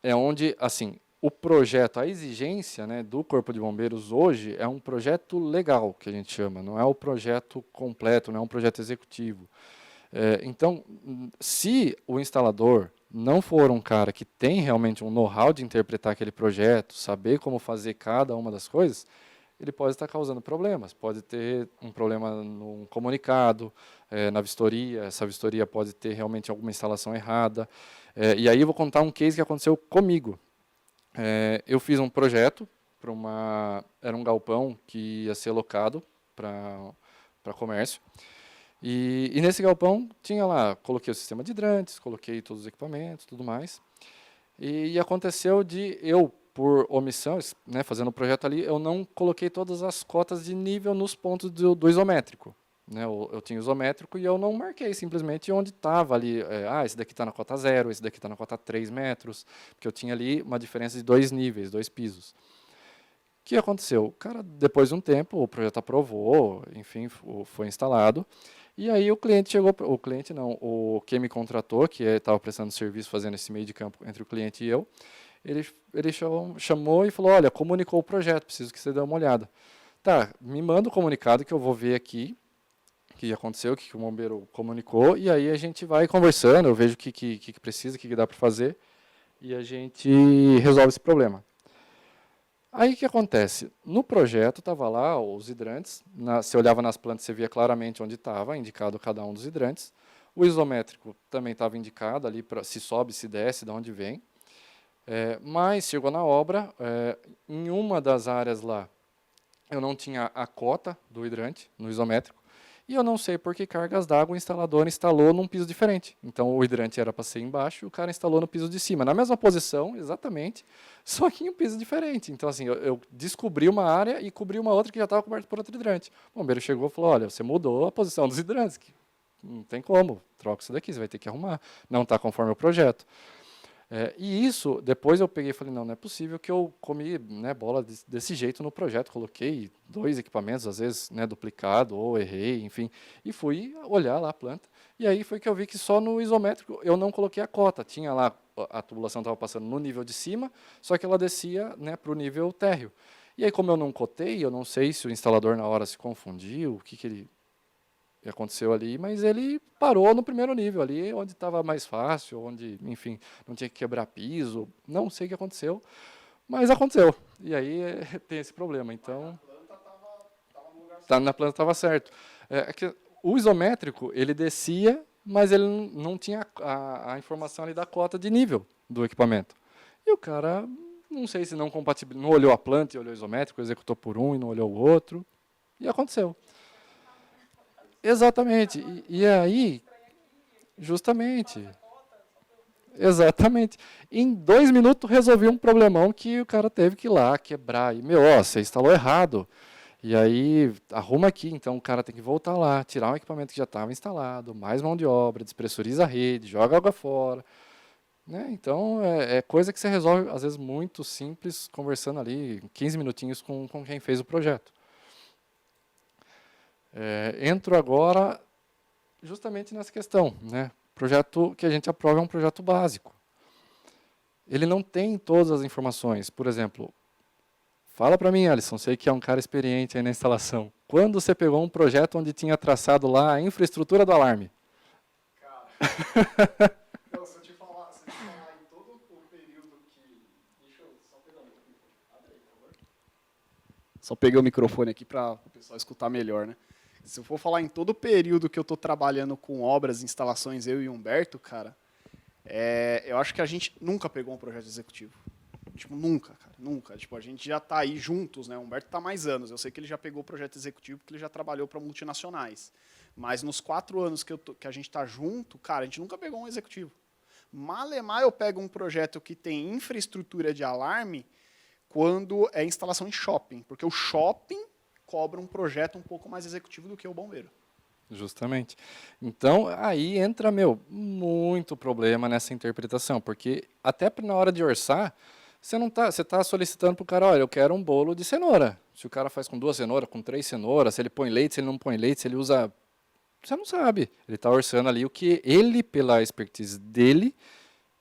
é onde, assim, o projeto, a exigência, né, do Corpo de Bombeiros hoje é um projeto legal, que a gente chama, não é o projeto completo, não é um projeto executivo. Então, se o instalador não for um cara que tem realmente um know-how de interpretar aquele projeto, saber como fazer cada uma das coisas, ele pode estar causando problemas. Pode ter um problema num comunicado, na vistoria, essa vistoria pode ter realmente alguma instalação errada. E aí eu vou contar um case que aconteceu comigo. Eu fiz um projeto era um galpão que ia ser locado para comércio. E nesse galpão tinha lá, coloquei o sistema de hidrantes, coloquei todos os equipamentos, tudo mais. E aconteceu de eu, por omissão, né, fazendo o projeto ali, eu não coloquei todas as cotas de nível nos pontos do isométrico. Né, eu tinha o isométrico e eu não marquei simplesmente onde estava ali. Esse daqui está na cota 0, esse daqui está na cota 3 metros, porque eu tinha ali uma diferença de 2 níveis, 2 pisos. O que aconteceu? O cara, depois de um tempo, o projeto aprovou, enfim, foi instalado. E aí o cliente chegou, quem me contratou, que estava prestando serviço, fazendo esse meio de campo entre o cliente e eu, ele chamou e falou, olha, comunicou o projeto, preciso que você dê uma olhada. Tá, me manda o comunicado que eu vou ver aqui, o que aconteceu, o que o bombeiro comunicou, e aí a gente vai conversando, eu vejo o que precisa, o que dá para fazer, e a gente resolve esse problema. Aí o que acontece? No projeto estava lá os hidrantes, você olhava nas plantas, você via claramente onde estava, indicado cada um dos hidrantes. O isométrico também estava indicado ali, para se sobe, se desce, de onde vem. Mas chegou na obra, em uma das áreas lá, eu não tinha a cota do hidrante no isométrico, e eu não sei por que cargas d'água o instalador instalou num piso diferente. Então o hidrante era para ser embaixo e o cara instalou no piso de cima, na mesma posição, exatamente, só que em um piso diferente. Então assim, eu descobri uma área e cobri uma outra que já estava coberta por outro hidrante. O bombeiro chegou e falou, olha, você mudou a posição dos hidrantes, que não tem como, troca isso daqui, você vai ter que arrumar, não está conforme o projeto. E isso, depois eu peguei e falei, não é possível que eu comi, né, bola desse jeito no projeto, coloquei 2 equipamentos, às vezes, né, duplicado, ou errei, enfim, e fui olhar lá a planta, e aí foi que eu vi que só no isométrico eu não coloquei a cota, tinha lá, a tubulação estava passando no nível de cima, só que ela descia, né, para o nível térreo. E aí, como eu não cotei, eu não sei se o instalador na hora se confundiu, o que ele aconteceu ali, mas ele parou no primeiro nível ali, onde estava mais fácil, onde, enfim, não tinha que quebrar piso, não sei o que aconteceu, mas aconteceu. E aí tem esse problema. Então, na planta estava certo. É que o isométrico, ele descia, mas ele não tinha a informação ali da cota de nível do equipamento. E o cara, não sei se não olhou a planta e olhou o isométrico, executou por um e não olhou o outro, e aconteceu. Exatamente. E aí, justamente, exatamente. Em 2 minutos resolvi um problemão que o cara teve que ir lá quebrar. E, você instalou errado. E aí, arruma aqui. Então, o cara tem que voltar lá, tirar um equipamento que já estava instalado, mais mão de obra, despressuriza a rede, joga água fora. Né? Então, é coisa que você resolve, às vezes, muito simples, conversando ali 15 minutinhos com quem fez o projeto. Entro agora justamente nessa questão, né? O projeto que a gente aprova é um projeto básico. Ele não tem todas as informações. Por exemplo, fala para mim, Alisson, sei que é um cara experiente aí na instalação. Quando você pegou um projeto onde tinha traçado lá a infraestrutura do alarme? Cara, então, se eu te falar em todo o período que... Deixa eu só pegar o microfone. Abre aí, por favor. Só peguei o microfone aqui para o pessoal escutar melhor, né? Se eu for falar em todo o período que eu estou trabalhando com obras, instalações, eu e o Humberto, cara, eu acho que a gente nunca pegou um projeto executivo. Tipo, nunca, cara, nunca. Tipo, a gente já está aí juntos, né? O Humberto está há mais anos. Eu sei que ele já pegou o projeto executivo porque ele já trabalhou para multinacionais. Mas nos 4 anos que a gente está junto, cara, a gente nunca pegou um executivo. Malemar eu pego um projeto que tem infraestrutura de alarme quando é instalação em shopping. Porque o shopping cobra um projeto um pouco mais executivo do que o bombeiro. Justamente. Então, aí entra, muito problema nessa interpretação, porque até na hora de orçar, você está solicitando para o cara, olha, eu quero um bolo de cenoura. Se o cara faz com 2 cenouras, com 3 cenouras, se ele põe leite, se ele não põe leite, se ele usa... Você não sabe. Ele está orçando ali o que ele, pela expertise dele,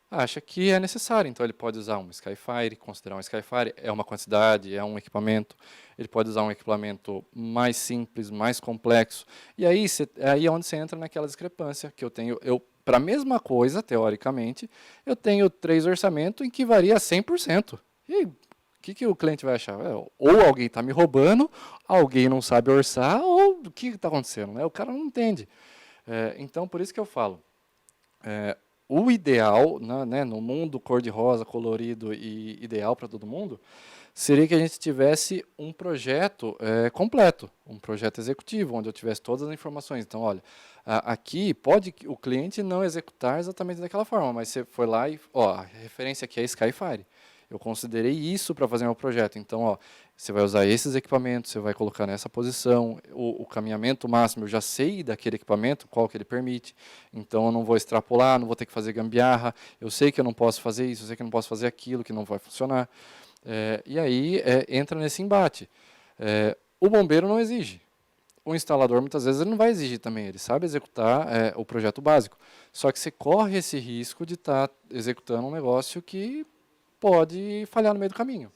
acha que é necessário. Então, ele pode usar um Skyfire, considerar um Skyfire, é uma quantidade, é um equipamento. Ele pode usar um equipamento mais simples, mais complexo. E aí, aí é onde você entra naquela discrepância que eu tenho. Para a mesma coisa, teoricamente, eu tenho 3 orçamentos em que varia 100%. E o que o cliente vai achar? Ou alguém está me roubando, alguém não sabe orçar, ou o que está acontecendo? Né? O cara não entende. Então, por isso que eu falo, o ideal, né, no mundo cor-de-rosa, colorido e ideal para todo mundo, seria que a gente tivesse um projeto completo, um projeto executivo, onde eu tivesse todas as informações. Então, olha, aqui pode o cliente não executar exatamente daquela forma, mas você foi lá e, a referência aqui é Skyfire. Eu considerei isso para fazer meu projeto. Então, você vai usar esses equipamentos, você vai colocar nessa posição, o caminhamento máximo, eu já sei daquele equipamento, qual que ele permite, então eu não vou extrapolar, não vou ter que fazer gambiarra, eu sei que eu não posso fazer isso, eu sei que eu não posso fazer aquilo, que não vai funcionar. E aí entra nesse embate. O bombeiro não exige. O instalador, muitas vezes, ele não vai exigir também, ele sabe executar o projeto básico. Só que você corre esse risco de estar executando um negócio que pode falhar no meio do caminho.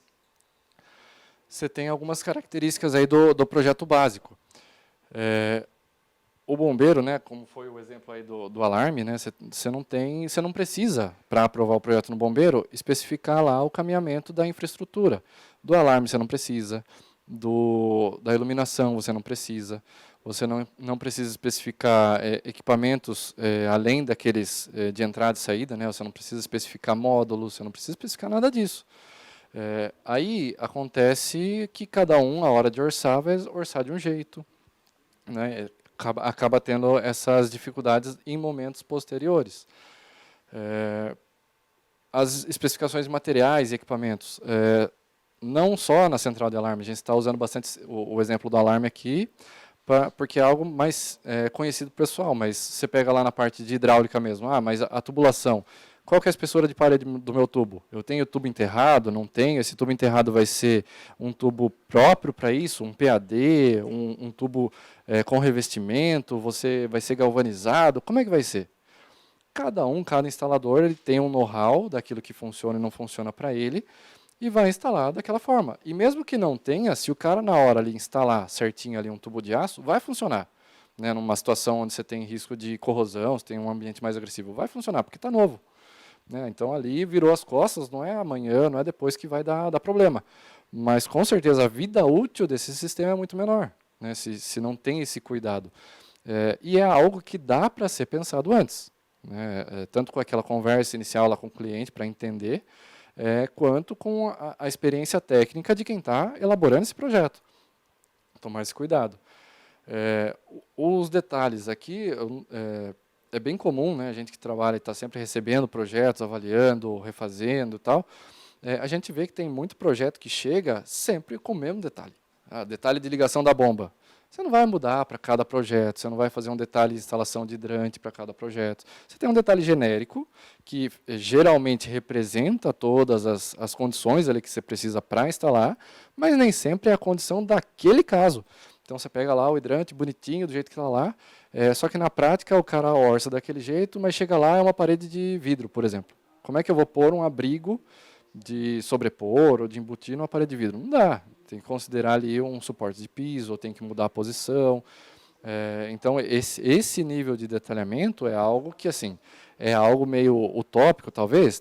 Você tem algumas características aí do projeto básico. O bombeiro, né, como foi o exemplo aí do alarme, né, você não precisa, para aprovar o projeto no bombeiro, especificar lá o caminhamento da infraestrutura. Do alarme você não precisa, da iluminação você não precisa, você não precisa especificar equipamentos além daqueles de entrada e saída, né, você não precisa especificar módulos, você não precisa especificar nada disso. Aí acontece que cada um, a hora de orçar, vai orçar de um jeito, né, acaba tendo essas dificuldades em momentos posteriores. As especificações de materiais e equipamentos, não só na central de alarme, a gente está usando bastante o exemplo do alarme aqui, porque é algo mais conhecido pessoal, mas você pega lá na parte de hidráulica mesmo, mas a tubulação, qual que é a espessura de parede do meu tubo? Eu tenho tubo enterrado? Não tenho? Esse tubo enterrado vai ser um tubo próprio para isso? Um PAD? Um tubo com revestimento? Você vai ser galvanizado? Como é que vai ser? Cada instalador, ele tem um know-how daquilo que funciona e não funciona para ele e vai instalar daquela forma. E mesmo que não tenha, se o cara na hora ali instalar certinho ali um tubo de aço, vai funcionar. Né, numa situação onde você tem risco de corrosão, você tem um ambiente mais agressivo, vai funcionar, porque está novo. Né, então ali virou as costas, não é amanhã, não é depois que vai dar problema. Mas com certeza a vida útil desse sistema é muito menor, né, se não tem esse cuidado. E é algo que dá para ser pensado antes. Né, tanto com aquela conversa inicial lá com o cliente para entender, quanto com a experiência técnica de quem está elaborando esse projeto. Tomar esse cuidado. Os detalhes aqui, é bem comum, né, a gente que trabalha e está sempre recebendo projetos, avaliando, refazendo e tal, a gente vê que tem muito projeto que chega sempre com o mesmo detalhe. Detalhe de ligação da bomba. Você não vai mudar para cada projeto, você não vai fazer um detalhe de instalação de hidrante para cada projeto. Você tem um detalhe genérico, que geralmente representa todas as condições ali que você precisa para instalar, mas nem sempre é a condição daquele caso. Então você pega lá o hidrante bonitinho, do jeito que está lá, só que na prática o cara orça daquele jeito, mas chega lá é uma parede de vidro, por exemplo. Como é que eu vou pôr um abrigo de sobrepor ou de embutir numa parede de vidro? Não dá. Tem que considerar ali um suporte de piso, ou tem que mudar a posição. Então, esse nível de detalhamento é algo que, assim, é algo meio utópico, talvez,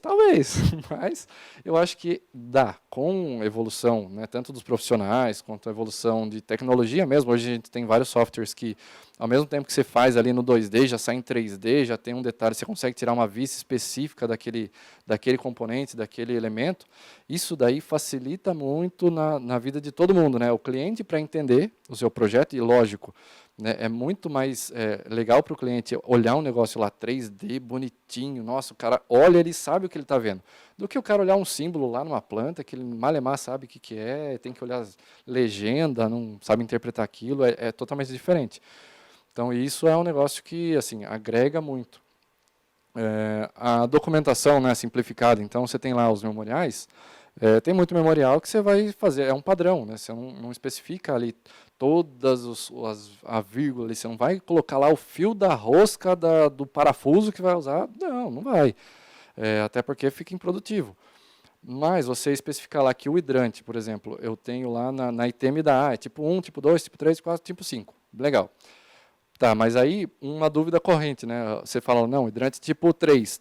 mas eu acho que dá, com evolução, né, tanto dos profissionais, quanto a evolução de tecnologia mesmo. Hoje a gente tem vários softwares que, ao mesmo tempo que você faz ali no 2D, já sai em 3D, já tem um detalhe, você consegue tirar uma vista específica daquele componente, daquele elemento. Isso daí facilita muito na vida de todo mundo, né? O cliente, para entender o seu projeto, e lógico, né, é muito mais legal para o cliente olhar um negócio lá 3D, bonitinho, nossa, o cara olha, ele sabe o que ele está vendo, do que o cara olhar um símbolo lá numa planta, que ele malemar sabe o que é, tem que olhar legenda, não sabe interpretar aquilo, é totalmente diferente. Então isso é um negócio que, assim, agrega muito. A documentação, né, simplificada, então você tem lá os memoriais, tem muito memorial que você vai fazer, é um padrão, né, você não especifica ali todas a vírgula, ali, você não vai colocar lá o fio da rosca do parafuso que vai usar, não vai, até porque fica improdutivo. Mas você especificar lá que o hidrante, por exemplo, eu tenho lá na item da A, é tipo 1, tipo 2, tipo 3, tipo 4, tipo 5, legal. Tá, mas aí uma dúvida corrente, né? Você fala, não, hidrante tipo 3.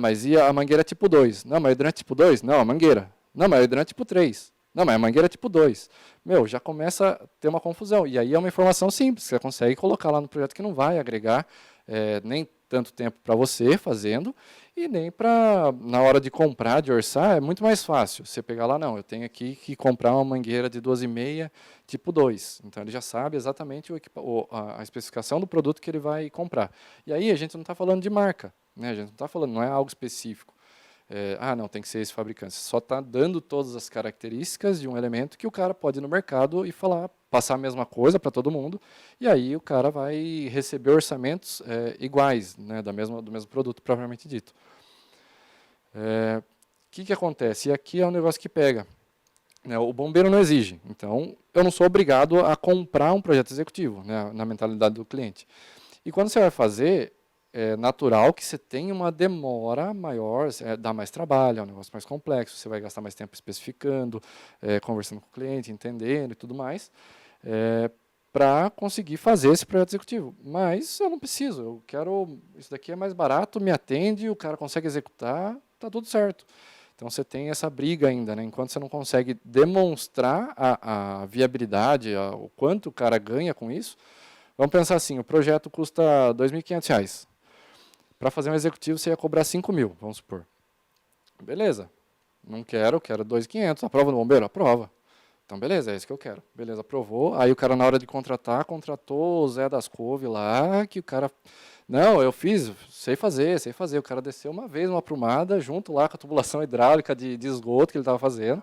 Mas e a mangueira tipo 2? Não, mas o hidrante tipo 2? Não, a mangueira. Não, mas o hidrante tipo 3. Não, mas a mangueira tipo 2. Já começa a ter uma confusão. E aí é uma informação simples, que você consegue colocar lá no projeto que não vai agregar nem tanto tempo para você fazendo, e nem para, na hora de comprar, de orçar, é muito mais fácil. Você pegar lá, não, eu tenho aqui que comprar uma mangueira de 12,5 tipo 2. Então, ele já sabe exatamente a especificação do produto que ele vai comprar. E aí, a gente não está falando de marca, né? A gente não está falando, não é algo específico. Não, tem que ser esse fabricante. Você só está dando todas as características de um elemento que o cara pode ir no mercado e passar a mesma coisa para todo mundo, e aí o cara vai receber orçamentos iguais, né, do mesmo produto propriamente dito. Que acontece? E aqui é um negócio que pega. Né, o bombeiro não exige, então eu não sou obrigado a comprar um projeto executivo, né, na mentalidade do cliente. E quando você vai fazer, é natural que você tenha uma demora maior, dá mais trabalho, é um negócio mais complexo, você vai gastar mais tempo especificando, conversando com o cliente, entendendo e tudo mais, para conseguir fazer esse projeto executivo. Mas eu não preciso, eu quero, isso daqui é mais barato, me atende, o cara consegue executar, está tudo certo. Então você tem essa briga ainda, né? Enquanto você não consegue demonstrar a viabilidade, o quanto o cara ganha com isso. Vamos pensar assim, o projeto custa R$ 2.500. Para fazer um executivo, você ia cobrar R$ 5.000, vamos supor. Beleza. Não quero 2.500. Aprova no bombeiro? Aprova. Então, beleza, é isso que eu quero. Beleza, aprovou. Aí o cara, na hora de contratar, contratou o Zé das Couve lá, que o cara... Não, eu fiz, sei fazer. O cara desceu uma vez uma aprumada, junto lá com a tubulação hidráulica de esgoto que ele estava fazendo.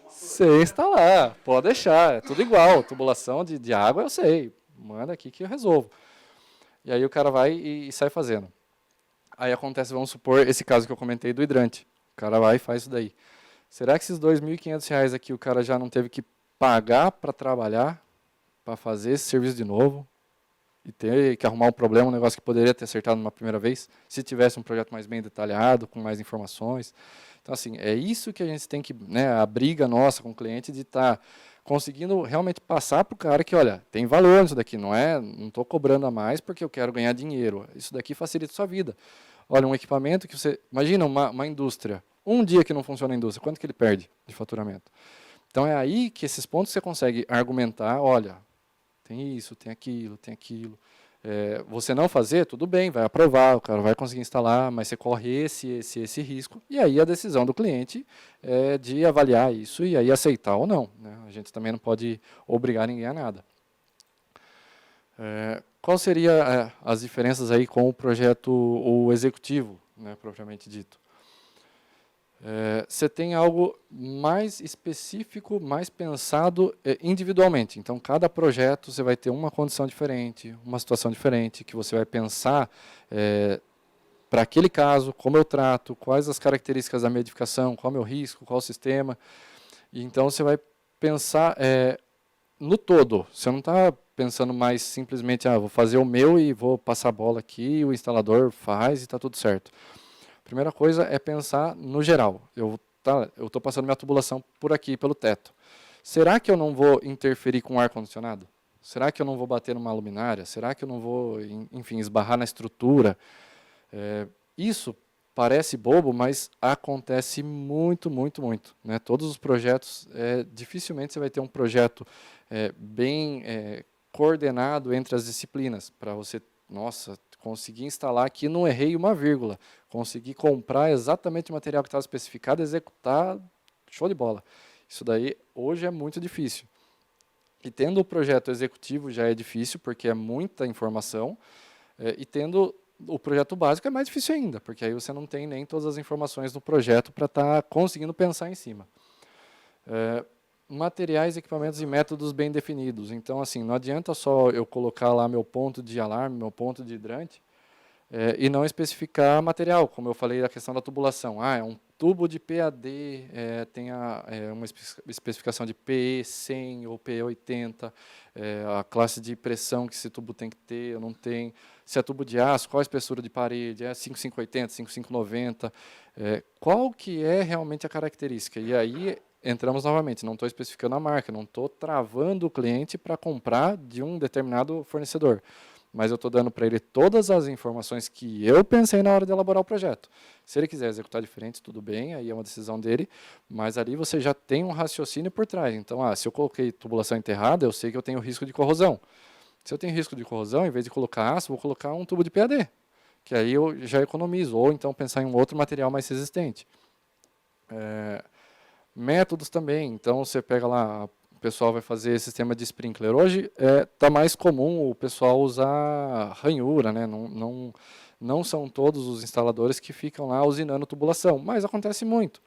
Sei instalar, pode deixar, é tudo igual. Tubulação de água eu sei. Manda aqui que eu resolvo. E aí o cara vai e sai fazendo. Aí acontece, vamos supor, esse caso que eu comentei do hidrante. O cara vai e faz isso daí. Será que esses R$ 2.500 aqui o cara já não teve que pagar para trabalhar, para fazer esse serviço de novo, e ter que arrumar um problema, um negócio que poderia ter acertado numa primeira vez, se tivesse um projeto mais bem detalhado, com mais informações? Então, assim, é isso que a gente tem que, né, a briga nossa com o cliente de estar conseguindo realmente passar para o cara que, olha, tem valor nisso daqui, não estou cobrando a mais porque eu quero ganhar dinheiro. Isso daqui facilita a sua vida. Olha, um equipamento que você... Imagina uma indústria. Um dia que não funciona a indústria, quanto que ele perde de faturamento? Então, é aí que esses pontos você consegue argumentar, olha, tem isso, tem aquilo, tem aquilo. Você não fazer, tudo bem, vai aprovar, o cara vai conseguir instalar, mas você corre esse risco. E aí a decisão do cliente é de avaliar isso e aí aceitar ou não, né? A gente também não pode obrigar ninguém a nada. Qual seria as diferenças aí com o projeto o executivo, né, propriamente dito? Você tem algo mais específico, mais pensado individualmente. Então, cada projeto você vai ter uma condição diferente, uma situação diferente, que você vai pensar para aquele caso, como eu trato, quais as características da minha edificação, qual é o meu risco, qual o sistema. E, então, você vai pensar no todo. Você não está pensando mais simplesmente, vou fazer o meu e vou passar a bola aqui, o instalador faz e está tudo certo. Primeira coisa é pensar no geral. Eu estou passando minha tubulação por aqui, pelo teto. Será que eu não vou interferir com o ar-condicionado? Será que eu não vou bater numa luminária? Será que eu não vou, enfim, esbarrar na estrutura? Isso parece bobo, mas acontece muito, muito, muito, né? Todos os projetos, dificilmente você vai ter um projeto bem coordenado entre as disciplinas, para você, nossa, consegui instalar aqui, não errei uma vírgula. Consegui comprar exatamente o material que estava especificado, executar, show de bola. Isso daí hoje é muito difícil. E tendo o projeto executivo já é difícil, porque é muita informação, e tendo o projeto básico é mais difícil ainda, porque aí você não tem nem todas as informações no projeto para estar conseguindo pensar em cima. Materiais, equipamentos e métodos bem definidos. Então, assim, não adianta só eu colocar lá meu ponto de alarme, meu ponto de hidrante, e não especificar material, como eu falei da questão da tubulação. É um tubo de PAD, tem uma especificação de PE 100 ou PE 80, a classe de pressão que esse tubo tem que ter, ou não tem. Se é tubo de aço, qual a espessura de parede, 5580, 5590, qual que é realmente a característica? E aí entramos novamente, não estou especificando a marca, não estou travando o cliente para comprar de um determinado fornecedor, mas eu estou dando para ele todas as informações que eu pensei na hora de elaborar o projeto. Se ele quiser executar diferente, tudo bem, aí é uma decisão dele, mas ali você já tem um raciocínio por trás. Então, se eu coloquei tubulação enterrada, eu sei que eu tenho risco de corrosão. Se eu tenho risco de corrosão, em vez de colocar aço, vou colocar um tubo de PAD, que aí eu já economizo, ou então pensar em um outro material mais resistente. Métodos também, então você pega lá, o pessoal vai fazer sistema de sprinkler. Hoje está mais comum o pessoal usar ranhura, né? Não são todos os instaladores que ficam lá usinando tubulação, mas acontece muito.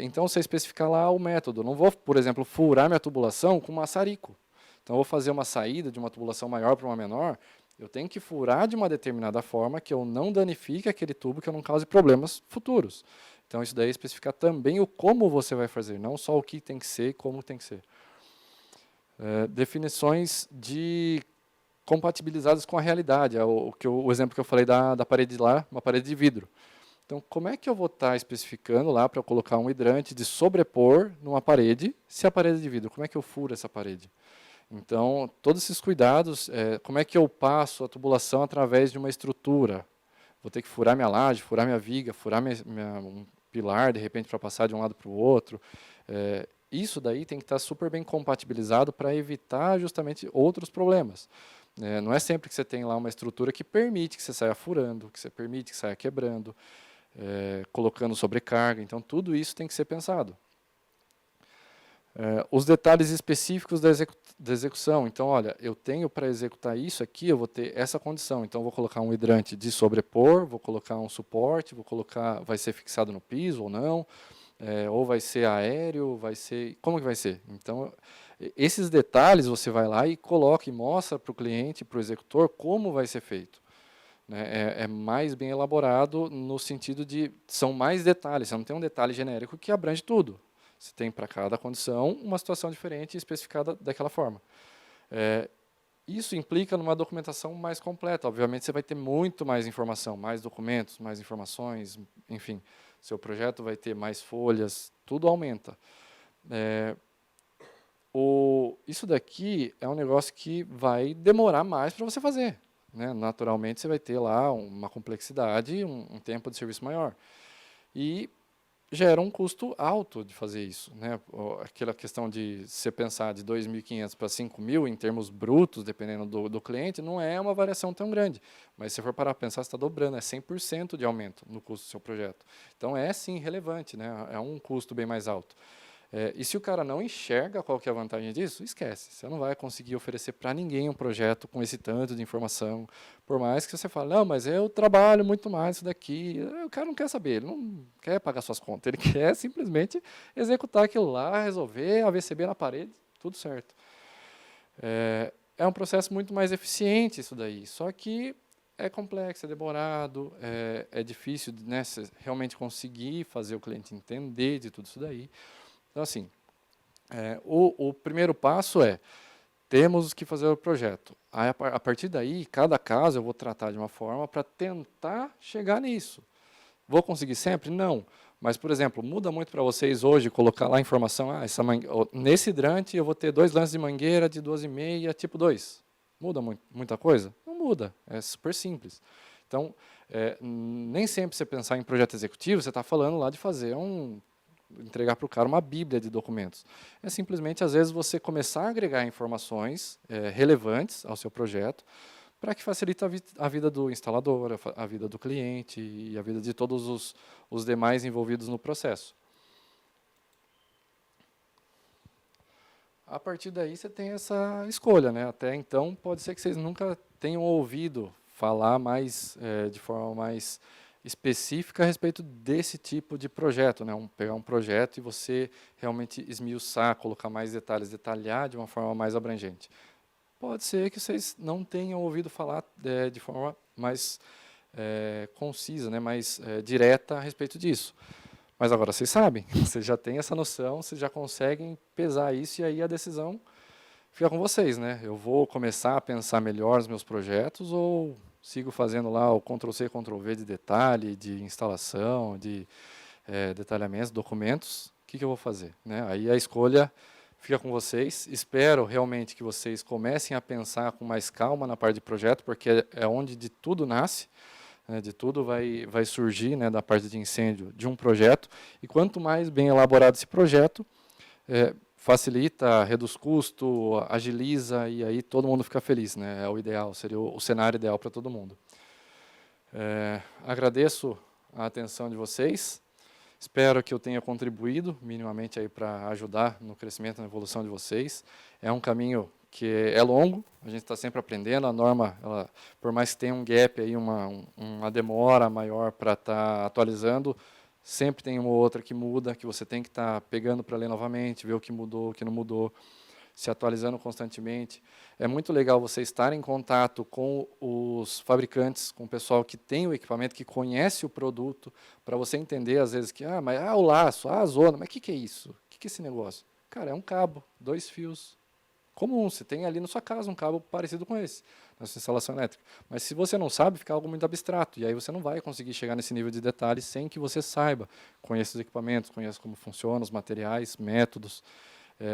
Então você especificar lá o método. Não vou, por exemplo, furar minha tubulação com maçarico. Então eu vou fazer uma saída de uma tubulação maior para uma menor, eu tenho que furar de uma determinada forma que eu não danifique aquele tubo, que eu não cause problemas futuros. Então, isso daí é especificar também o como você vai fazer, não só o que tem que ser e como tem que ser. Definições compatibilizadas com a realidade, o exemplo que eu falei da parede lá, uma parede de vidro. Então, como é que eu vou estar especificando lá para eu colocar um hidrante de sobrepor numa parede, se a parede é de vidro? Como é que eu furo essa parede? Então, todos esses cuidados, como é que eu passo a tubulação através de uma estrutura? Vou ter que furar minha laje, furar minha viga, furar um pilar, de repente, para passar de um lado para o outro. Isso daí tem que estar super bem compatibilizado para evitar justamente outros problemas. Não é sempre que você tem lá uma estrutura que permite que você saia furando, que você permite que saia quebrando, colocando sobrecarga. Então, tudo isso tem que ser pensado. Os detalhes específicos da execução. Então, olha, eu tenho para executar isso aqui, eu vou ter essa condição. Então, vou colocar um hidrante de sobrepor, vou colocar um suporte, vai ser fixado no piso ou não, ou vai ser aéreo, como que vai ser? Então, esses detalhes você vai lá e coloca e mostra para o cliente, para o executor, como vai ser feito. né? É mais bem elaborado no sentido de são mais detalhes, você não tem um detalhe genérico que abrange tudo. Você tem para cada condição uma situação diferente especificada daquela forma. Isso implica numa documentação mais completa. Obviamente, você vai ter muito mais informação, mais documentos, mais informações, enfim. Seu projeto vai ter mais folhas, tudo aumenta. Isso daqui é um negócio que vai demorar mais para você fazer, né? Naturalmente, você vai ter lá uma complexidade, um tempo de serviço maior. E gera um custo alto de fazer isso, né? Aquela questão de você pensar de 2.500 para 5.000 em termos brutos, dependendo do cliente, não é uma variação tão grande. Mas se for parar para pensar, você está dobrando, é 100% de aumento no custo do seu projeto. Então é sim relevante, né? É um custo bem mais alto. E se o cara não enxerga qual que é a vantagem disso, esquece. Você não vai conseguir oferecer para ninguém um projeto com esse tanto de informação. Por mais que você fale, não, mas eu trabalho muito mais isso daqui. O cara não quer saber, ele não quer pagar suas contas. Ele quer simplesmente executar aquilo lá, resolver, AVCB na parede, tudo certo. É um processo muito mais eficiente isso daí. Só que é complexo, é demorado, é difícil, né, realmente conseguir fazer o cliente entender de tudo isso daí. Então, assim, o primeiro passo temos que fazer o projeto. Aí, a partir daí, cada caso eu vou tratar de uma forma para tentar chegar nisso. Vou conseguir sempre? Não. Mas, por exemplo, muda muito para vocês hoje colocar lá a informação, nesse hidrante eu vou ter 2 lances de mangueira de 12,5, tipo 2. Muda muita coisa? Não muda, é super simples. Então, nem sempre você pensar em projeto executivo, você está falando lá de fazer entregar para o cara uma bíblia de documentos. É simplesmente, às vezes, você começar a agregar informações relevantes ao seu projeto para que facilite a vida do instalador, a vida do cliente e a vida de todos os demais envolvidos no processo. A partir daí, você tem essa escolha, né? Até então, pode ser que vocês nunca tenham ouvido falar de forma mais específica a respeito desse tipo de projeto, né? Pegar um projeto e você realmente esmiuçar, colocar mais detalhes, detalhar de uma forma mais abrangente. Pode ser que vocês não tenham ouvido falar de forma mais concisa, né? Mais direta a respeito disso. Mas agora vocês sabem, vocês já têm essa noção, vocês já conseguem pesar isso e aí a decisão fica com vocês, né? Eu vou começar a pensar melhor nos meus projetos ou sigo fazendo lá o Ctrl+C, Ctrl+V de detalhe, de instalação, de detalhamentos, documentos. O que eu vou fazer, né? Aí a escolha fica com vocês. Espero realmente que vocês comecem a pensar com mais calma na parte de projeto, porque é onde de tudo nasce, né? De tudo vai surgir, né, da parte de incêndio de um projeto. E quanto mais bem elaborado esse projeto, facilita, reduz custo, agiliza e aí todo mundo fica feliz, né? É o ideal, seria o cenário ideal para todo mundo. Agradeço a atenção de vocês. Espero que eu tenha contribuído minimamente aí para ajudar no crescimento, na evolução de vocês. É um caminho que é longo, a gente está sempre aprendendo. A norma, por mais que tenha um gap aí, uma demora maior para estar atualizando, sempre tem uma ou outra que muda, que você tem que estar pegando para ler novamente, ver o que mudou, o que não mudou, se atualizando constantemente. É muito legal você estar em contato com os fabricantes, com o pessoal que tem o equipamento, que conhece o produto, para você entender, às vezes, que o laço, a zona, mas o que é isso? O que é esse negócio? Cara, é um cabo, 2 fios, comum, você tem ali na sua casa um cabo parecido com esse, na sua instalação elétrica. Mas se você não sabe, fica algo muito abstrato, e aí você não vai conseguir chegar nesse nível de detalhe sem que você saiba, conheça os equipamentos, conheça como funcionam os materiais, métodos.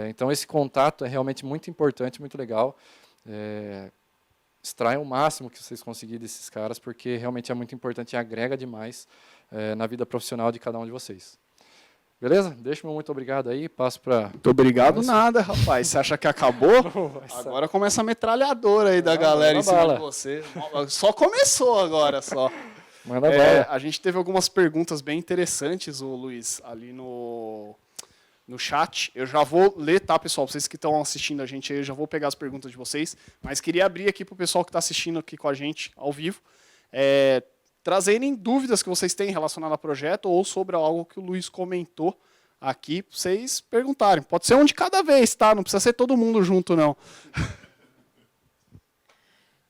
Então esse contato é realmente muito importante, muito legal. Extraiam o máximo que vocês conseguirem desses caras, porque realmente é muito importante e agrega demais na vida profissional de cada um de vocês. Beleza? Deixa meu muito obrigado aí, passo para... Muito obrigado nada, rapaz. Você acha que acabou? Agora começa a metralhadora aí da galera em cima de você. Só começou agora, só. Manda bala. A gente teve algumas perguntas bem interessantes, o Luiz, ali no chat. Eu já vou ler, tá, pessoal? Vocês que estão assistindo a gente aí, eu já vou pegar as perguntas de vocês. Mas queria abrir aqui para o pessoal que está assistindo aqui com a gente ao vivo. Trazerem dúvidas que vocês têm relacionadas ao projeto ou sobre algo que o Luiz comentou aqui, para vocês perguntarem. Pode ser um de cada vez, tá? Não precisa ser todo mundo junto, não.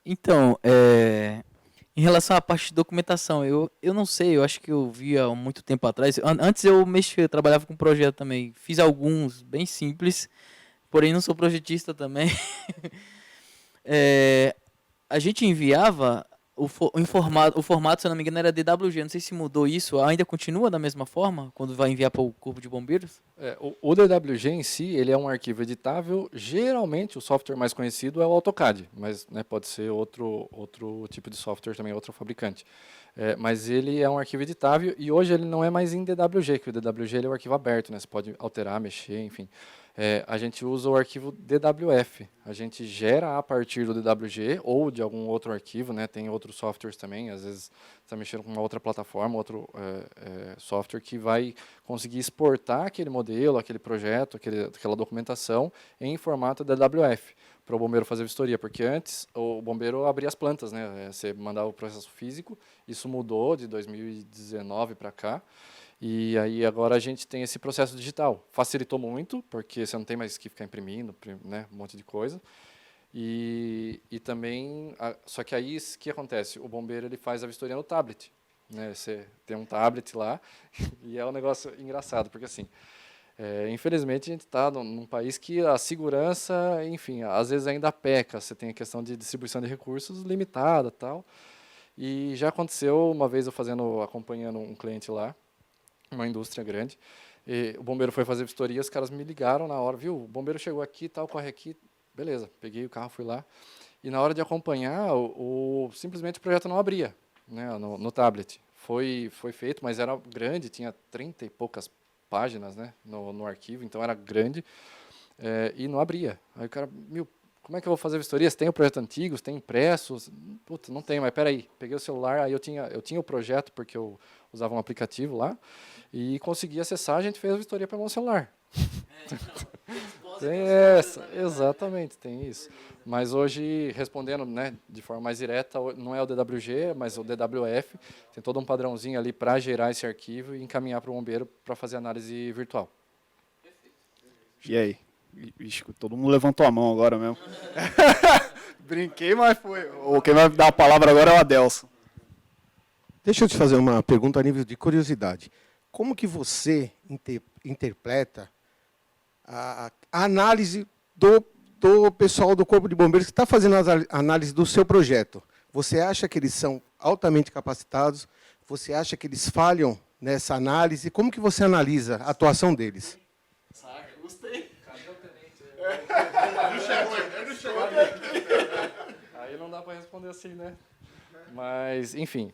Então, Em relação à parte de documentação, eu não sei, eu acho que eu vi há muito tempo atrás. Antes eu mexia, eu trabalhava com projeto também. Fiz alguns bem simples, porém não sou projetista também. É, a gente enviava o formato, se eu não me engano, era DWG. Não sei se mudou isso. Ainda continua da mesma forma quando vai enviar para o Corpo de Bombeiros? O DWG em si, ele é um arquivo editável. Geralmente, o software mais conhecido é o AutoCAD, mas né, pode ser outro tipo de software também, outro fabricante. Mas ele é um arquivo editável e hoje ele não é mais em DWG, que o DWG ele é um arquivo aberto, né? Você pode alterar, mexer, enfim. A gente usa o arquivo DWF. A gente gera a partir do DWG ou de algum outro arquivo, né? Tem outros softwares também, às vezes está mexendo com uma outra plataforma, outro software que vai conseguir exportar aquele modelo, aquele projeto, aquela documentação em formato DWF para o bombeiro fazer vistoria, porque antes o bombeiro abria as plantas, né? Você mandava o processo físico, isso mudou de 2019 para cá. E aí agora a gente tem esse processo digital. Facilitou muito, porque você não tem mais que ficar imprimindo, né, um monte de coisa. E também, só que aí o que acontece? O bombeiro ele faz a vistoria no tablet. Né? Você tem um tablet lá e é um negócio engraçado, porque assim, infelizmente a gente está num país que a segurança, enfim, às vezes ainda peca. Você tem a questão de distribuição de recursos limitada, tal. E já aconteceu uma vez eu acompanhando um cliente lá, uma indústria grande, e o bombeiro foi fazer vistoria, os caras me ligaram na hora, viu, o bombeiro chegou aqui, tal, corre aqui, beleza, peguei o carro, fui lá, e na hora de acompanhar, simplesmente o projeto não abria, né, no tablet. Foi feito, mas era grande, tinha 30 e poucas páginas, né, no arquivo, então era grande, e não abria. Aí o cara, como é que eu vou fazer vistoria? Você tem o projeto antigo, você tem impressos? Putz, não tem, mas peraí. Peguei o celular, aí eu tinha o projeto, porque eu usava um aplicativo lá, e consegui acessar, a gente fez a vistoria pelo meu celular. Tem essa, exatamente, tem isso. Mas hoje, respondendo né, de forma mais direta, não é o DWG, mas o DWF, tem todo um padrãozinho ali para gerar esse arquivo e encaminhar para o bombeiro para fazer análise virtual. E aí? Ixi, todo mundo levantou a mão agora mesmo. Brinquei, mas foi. Quem vai dar a palavra agora é o Adelson. Deixa eu te fazer uma pergunta a nível de curiosidade. Como que você interpreta a análise do pessoal do Corpo de Bombeiros que está fazendo a análise do seu projeto? Você acha que eles são altamente capacitados? Você acha que eles falham nessa análise? Como que você analisa a atuação deles? Gostei. Não chegou. Aí não dá para responder assim, né? Mas, enfim,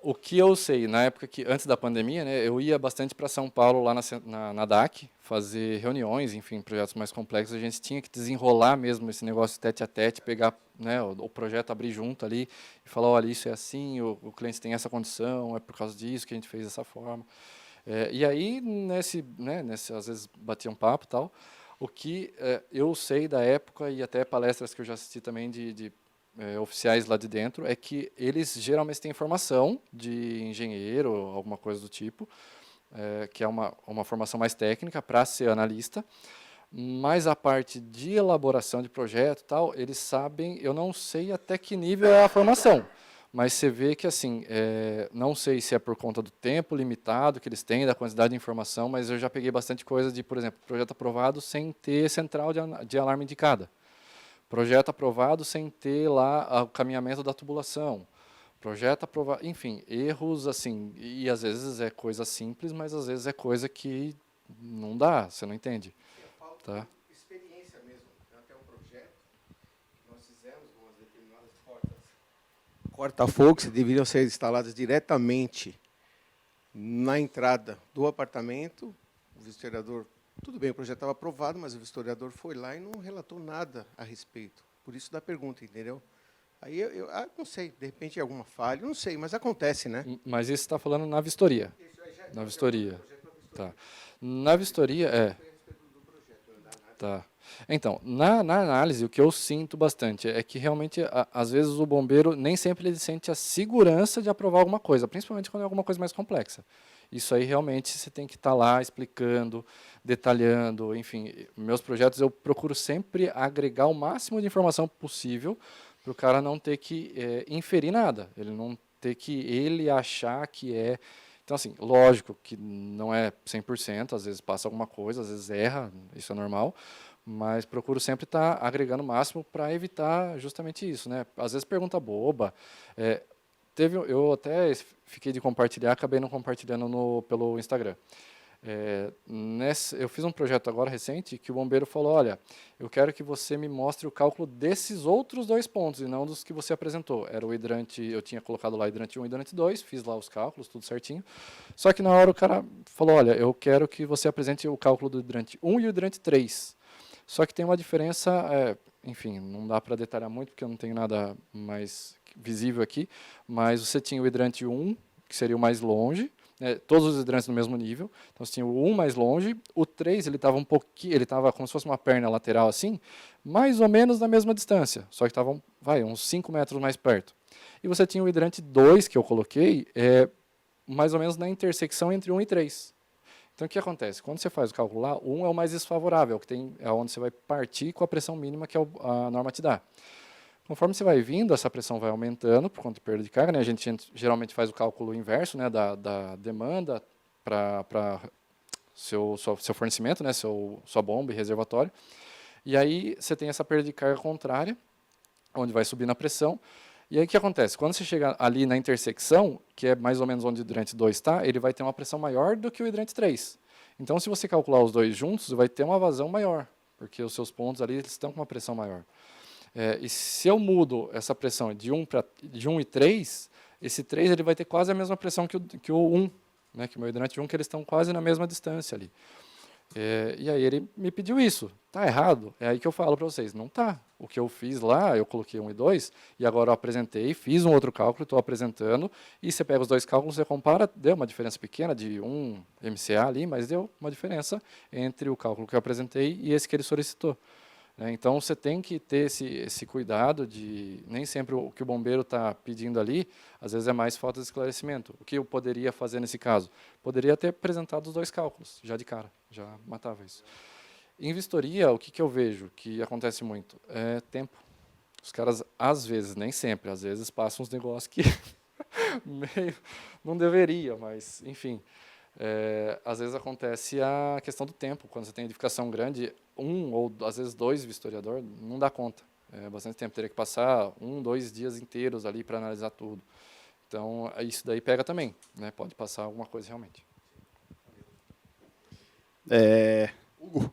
o que eu sei, na época antes da pandemia, né, eu ia bastante para São Paulo, lá na DAC, fazer reuniões, enfim, projetos mais complexos. A gente tinha que desenrolar mesmo esse negócio tete a tete, pegar né, o projeto, abrir junto ali e falar, olha, isso é assim, o cliente tem essa condição, é por causa disso que a gente fez dessa forma. E aí, às vezes, batia um papo e tal. O que eu sei da época, e até palestras que eu já assisti também de oficiais lá de dentro, é que eles geralmente têm formação de engenheiro, alguma coisa do tipo, que é uma formação mais técnica para ser analista, mas a parte de elaboração de projeto e tal, eles sabem, eu não sei até que nível é a formação, mas você vê que, assim, não sei se é por conta do tempo limitado que eles têm, da quantidade de informação, mas eu já peguei bastante coisa de, por exemplo, projeto aprovado sem ter central de alarme indicada. Projeto aprovado sem ter lá o caminhamento da tubulação. Projeto aprovado, enfim, erros, assim, e às vezes é coisa simples, mas às vezes é coisa que não dá, você não entende. Tá? Experiência mesmo, até um projeto que nós fizemos com as determinadas portas. Corta-fogo que deveriam ser instaladas diretamente na entrada do apartamento. O vistoriador, tudo bem, o projeto estava aprovado, mas o vistoriador foi lá e não relatou nada a respeito. Por isso da pergunta, entendeu? Aí eu não sei, de repente é alguma falha, não sei, mas acontece, né? Mas isso está falando na vistoria. Na vistoria. Tá. Na vistoria, Tá. Então, na análise, o que eu sinto bastante é que realmente, às vezes, o bombeiro nem sempre ele sente a segurança de aprovar alguma coisa, principalmente quando é alguma coisa mais complexa. Isso aí, realmente, você tem que estar lá explicando, detalhando, enfim. Meus projetos, eu procuro sempre agregar o máximo de informação possível para o cara não ter que inferir nada, ele não ter que ele achar que é. Então, assim, lógico que não é 100%, às vezes passa alguma coisa, às vezes erra, isso é normal, mas procuro sempre estar agregando o máximo para evitar justamente isso, né? Às vezes pergunta boba. Eu até fiquei de compartilhar, acabei não compartilhando pelo Instagram. Eu fiz um projeto agora recente que o bombeiro falou, olha, eu quero que você me mostre o cálculo desses outros 2 pontos e não dos que você apresentou. Era o hidrante, eu tinha colocado lá hidrante 1 e hidrante 2, fiz lá os cálculos, tudo certinho. Só que na hora o cara falou, olha, eu quero que você apresente o cálculo do hidrante 1 e o hidrante 3. Só que tem uma diferença, enfim, não dá para detalhar muito porque eu não tenho nada mais visível aqui, mas você tinha o hidrante 1, que seria o mais longe, todos os hidrantes no mesmo nível. Então você tinha o 1 mais longe, o 3 ele estava um pouquinho, ele estava como se fosse uma perna lateral assim, mais ou menos na mesma distância, só que estava uns 5 metros mais perto. E você tinha o hidrante 2 que eu coloquei, mais ou menos na intersecção entre 1 e 3. Então o que acontece? Quando você faz o cálculo lá, 1 é o mais desfavorável, é onde você vai partir com a pressão mínima que a norma te dá. Conforme você vai vindo, essa pressão vai aumentando por conta de perda de carga, né? A gente geralmente faz o cálculo inverso, né, da demanda para seu fornecimento, né, sua bomba e reservatório. E aí você tem essa perda de carga contrária, onde vai subindo a pressão. E aí o que acontece? Quando você chega ali na intersecção, que é mais ou menos onde o hidrante 2 está, ele vai ter uma pressão maior do que o hidrante 3. Então, se você calcular os dois juntos, vai ter uma vazão maior, porque os seus pontos ali eles estão com uma pressão maior. E se eu mudo essa pressão de 1 e 3, esse 3 ele vai ter quase a mesma pressão que o 1, né, que o meu hidrante 1, que eles estão quase na mesma distância ali. E aí ele me pediu isso. Está errado? É aí que eu falo para vocês, não está. O que eu fiz lá, eu coloquei 1 e 2, e agora eu apresentei, fiz um outro cálculo, estou apresentando, e você pega os dois cálculos, você compara, deu uma diferença pequena de 1 MCA ali, mas deu uma diferença entre o cálculo que eu apresentei e esse que ele solicitou. Então, você tem que ter esse cuidado de... Nem sempre o que o bombeiro está pedindo ali, às vezes é mais falta de esclarecimento. O que eu poderia fazer nesse caso? Poderia ter apresentado os dois cálculos, já de cara, já matava isso. Em vistoria, o que eu vejo que acontece muito? É tempo. Os caras, às vezes, nem sempre, às vezes passam uns negócios que meio não deveria, mas, enfim... às vezes acontece a questão do tempo. Quando você tem edificação grande, ou às vezes 2 vistoriador, não dá conta. É bastante tempo. Teria que passar 1, 2 dias inteiros ali para analisar tudo. Então, isso daí pega também, né? Pode passar alguma coisa realmente. Hugo.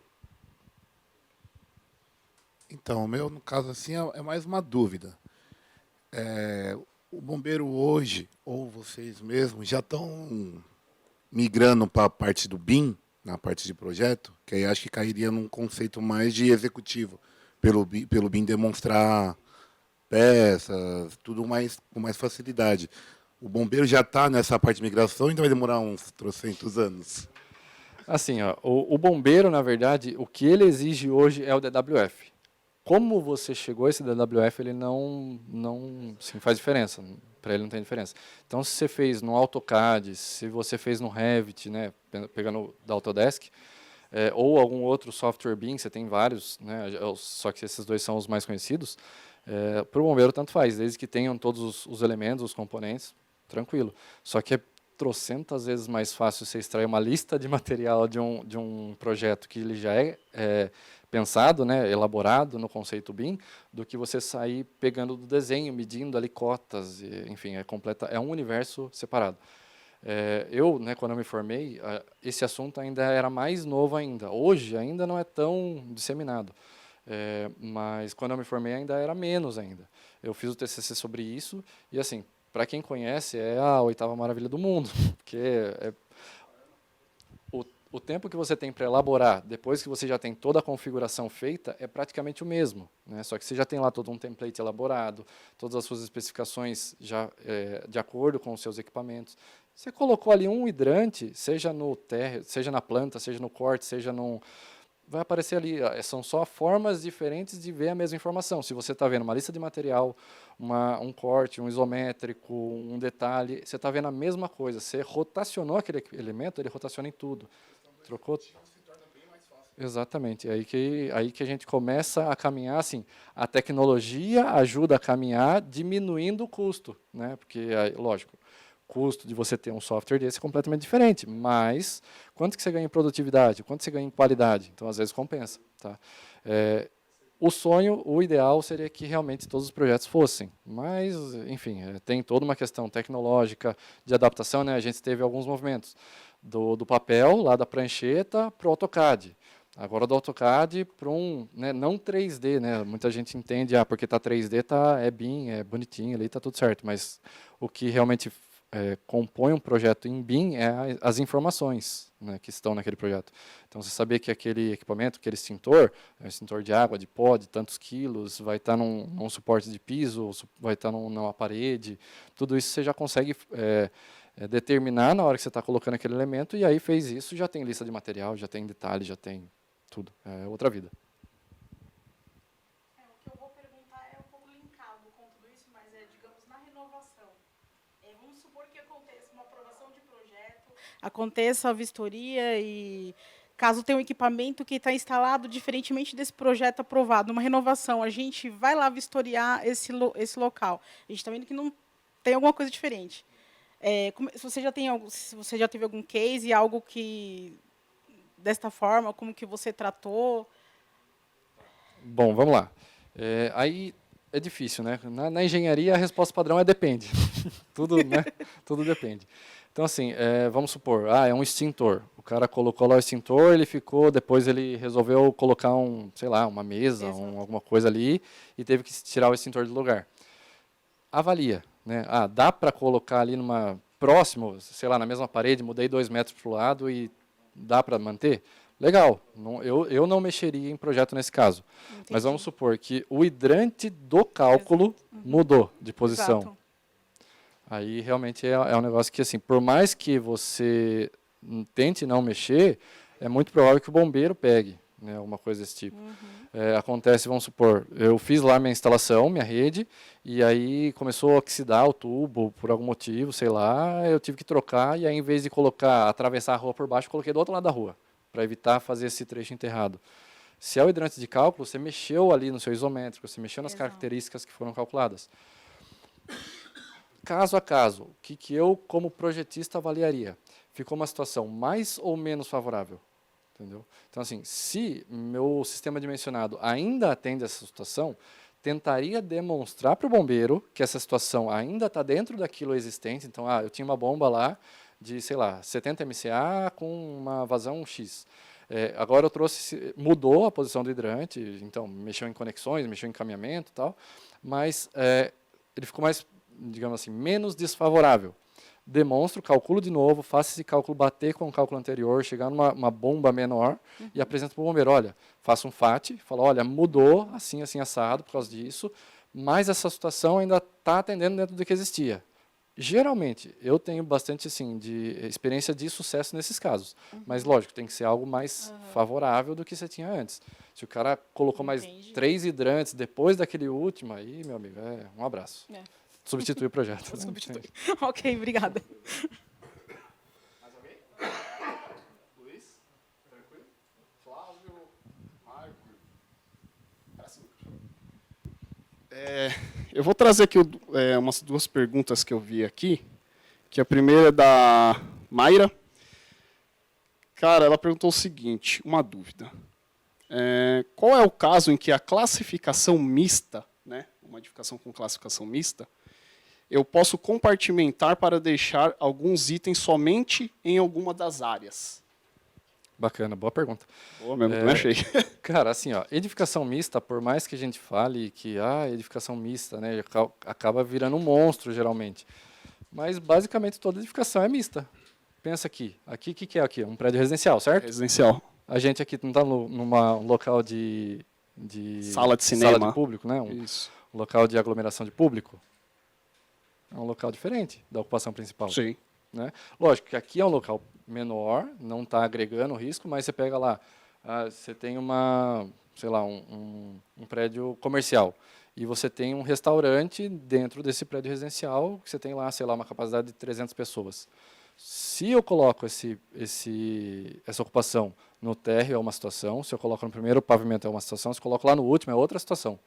Então, o meu, no caso assim, é mais uma dúvida. O bombeiro hoje, ou vocês mesmos, já estão migrando para a parte do BIM, na parte de projeto, que aí acho que cairia num conceito mais de executivo, pelo BIM demonstrar peças, tudo com mais facilidade. O bombeiro já está nessa parte de migração, ainda vai demorar uns 300 anos. Assim, ó, o bombeiro, na verdade, o que ele exige hoje é o DWF. Como você chegou a esse DWF, ele não sim, faz diferença. Para ele não tem diferença. Então, se você fez no AutoCAD, se você fez no Revit, né, pegando da Autodesk, ou algum outro software BIM, você tem vários, né, só que esses dois são os mais conhecidos, para o bombeiro tanto faz, desde que tenham todos os elementos, os componentes, tranquilo. Só que é trocentas vezes mais fácil você extrair uma lista de material de um projeto que ele já é pensado, né, elaborado no conceito BIM, do que você sair pegando do desenho, medindo ali cotas, enfim, é um universo separado. Eu, né, quando eu me formei, esse assunto ainda era mais novo ainda. Hoje ainda não é tão disseminado, mas quando eu me formei ainda era menos ainda. Eu fiz o TCC sobre isso e, assim, para quem conhece, é a 8ª maravilha do mundo, porque o tempo que você tem para elaborar, depois que você já tem toda a configuração feita, é praticamente o mesmo, né? Só que você já tem lá todo um template elaborado, todas as suas especificações já de acordo com os seus equipamentos. Você colocou ali um hidrante, seja no térreo, seja na planta, seja no corte, seja num... Vai aparecer ali, são só formas diferentes de ver a mesma informação. Se você está vendo uma lista de material, um corte, um isométrico, um detalhe, você está vendo a mesma coisa. Você rotacionou aquele elemento, ele rotaciona em tudo. Trocou? Exatamente. É aí que a gente começa a caminhar, assim, a tecnologia ajuda a caminhar diminuindo o custo, né? Porque, lógico, o custo de você ter um software desse é completamente diferente, mas quanto que você ganha em produtividade, quanto você ganha em qualidade? Então, às vezes, compensa. Tá? O sonho, o ideal seria que realmente todos os projetos fossem, mas, enfim, tem toda uma questão tecnológica de adaptação, né? A gente teve alguns movimentos do papel, lá da prancheta, para o AutoCAD. Agora do AutoCAD para né, não 3D, né? Muita gente entende, porque está 3D, é BIM, é bonitinho ali, está tudo certo, mas o que realmente compõe um projeto em BIM é as informações, né, que estão naquele projeto. Então, você saber que aquele equipamento, aquele extintor, é um extintor de água, de pó, de tantos quilos, vai estar num suporte de piso, vai estar numa parede, tudo isso você já consegue determinar na hora que você está colocando aquele elemento, e aí fez isso, já tem lista de material, já tem detalhe, já tem tudo. É outra vida. O que eu vou perguntar é um pouco linkado com tudo isso, mas digamos, na renovação. Vamos supor que aconteça uma aprovação de projeto, aconteça a vistoria e, caso tenha um equipamento que está instalado diferentemente desse projeto aprovado, numa renovação, a gente vai lá vistoriar esse local. A gente está vendo que não tem alguma coisa diferente. Se você já teve algum case, algo que desta forma, como que você tratou? Bom, vamos lá. Aí é difícil, né? Na engenharia a resposta padrão é depende. Tudo, né? Tudo depende. Então, assim, vamos supor, é um extintor. O cara colocou lá o extintor, depois ele resolveu colocar sei lá, uma mesa, alguma coisa ali, e teve que tirar o extintor do lugar. Avalia, né? Dá para colocar ali próximo, sei lá, na mesma parede, mudei 2 metros para o lado e dá para manter? Legal, eu não mexeria em projeto nesse caso. Entendi. Mas vamos supor que o hidrante do cálculo mudou de posição. Exato. Aí realmente é um negócio que, assim, por mais que você tente não mexer, é muito provável que o bombeiro pegue, né, alguma coisa desse tipo. Acontece, vamos supor, eu fiz lá minha instalação, minha rede, e aí começou a oxidar o tubo por algum motivo, sei lá, eu tive que trocar, e aí em vez de atravessar a rua por baixo, coloquei do outro lado da rua, para evitar fazer esse trecho enterrado. Se é o hidrante de cálculo, você mexeu ali no seu isométrico, você mexeu nas características que foram calculadas. Caso a caso, o que eu, como projetista, avaliaria? Ficou uma situação mais ou menos favorável? Entendeu? Então, assim, se meu sistema dimensionado ainda atende essa situação, tentaria demonstrar para o bombeiro que essa situação ainda está dentro daquilo existente. Então, eu tinha uma bomba lá de, sei lá, 70 MCA com uma vazão X. Agora eu mudou a posição do hidrante, então mexeu em conexões, mexeu em encaminhamento e tal, mas ele ficou mais, digamos assim, menos desfavorável. Demonstro, calculo de novo, faço esse cálculo bater com o cálculo anterior, chegar numa bomba menor e apresento para o bombeiro, olha, faço um FAT, falo, olha, mudou, assim, assim, assado, por causa disso, mas essa situação ainda está atendendo dentro do que existia. Geralmente, eu tenho bastante, assim, de experiência de sucesso nesses casos, mas, lógico, tem que ser algo mais favorável do que você tinha antes. Se o cara colocou mais 3 hidrantes depois daquele último, aí, meu amigo, um abraço. Substitui o projeto. Substitui. Ok, obrigada. Mais alguém? Luiz? Tranquilo? Flávio? Marco? Eu vou trazer aqui umas 2 perguntas que eu vi aqui. Que a primeira é da Mayra. Cara, ela perguntou o seguinte, uma dúvida. Qual é o caso em que a classificação mista, né, uma edificação com classificação mista, eu posso compartimentar para deixar alguns itens somente em alguma das áreas? Bacana, boa pergunta. Boa mesmo, não achei. Cara, assim, edificação mista, por mais que a gente fale que edificação mista, né, acaba virando um monstro, geralmente. Mas, basicamente, toda edificação é mista. Pensa aqui. Aqui, o que é aqui? Um prédio residencial, certo? Residencial. A gente aqui não está numa local de Sala de cinema. Sala de público, né? Isso. Um local de aglomeração de público. É um local diferente da ocupação principal. Sim. Né? Lógico que aqui é um local menor, não está agregando risco, mas você pega lá, você tem sei lá, um prédio comercial e você tem um restaurante dentro desse prédio residencial que você tem lá, sei lá, uma capacidade de 300 pessoas. Se eu coloco essa ocupação no térreo é uma situação, se eu coloco no primeiro pavimento é uma situação, se eu coloco lá no último é outra situação.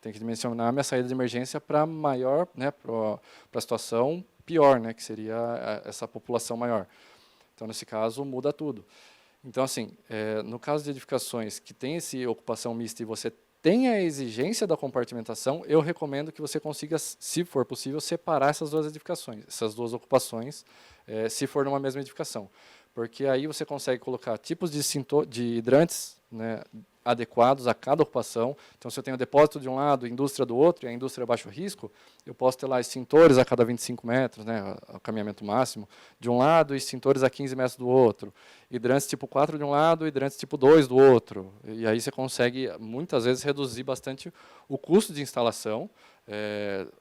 Tem que dimensionar minha saída de emergência para maior, né, para a situação pior, né, que seria essa população maior. Então, nesse caso, muda tudo. Então, assim, no caso de edificações que tem essa ocupação mista e você tem a exigência da compartimentação, eu recomendo que você consiga, se for possível, separar essas duas edificações, essas duas ocupações, se for numa mesma edificação. Porque aí você consegue colocar tipos de hidrantes, né, adequados a cada ocupação. Então, se eu tenho depósito de um lado, indústria do outro, e a indústria é baixo risco, eu posso ter lá extintores a cada 25 metros, né, o caminhamento máximo, de um lado, e extintores a 15 metros do outro. Hidrantes tipo 4 de um lado, hidrantes tipo 2 do outro. E aí você consegue, muitas vezes, reduzir bastante o custo de instalação,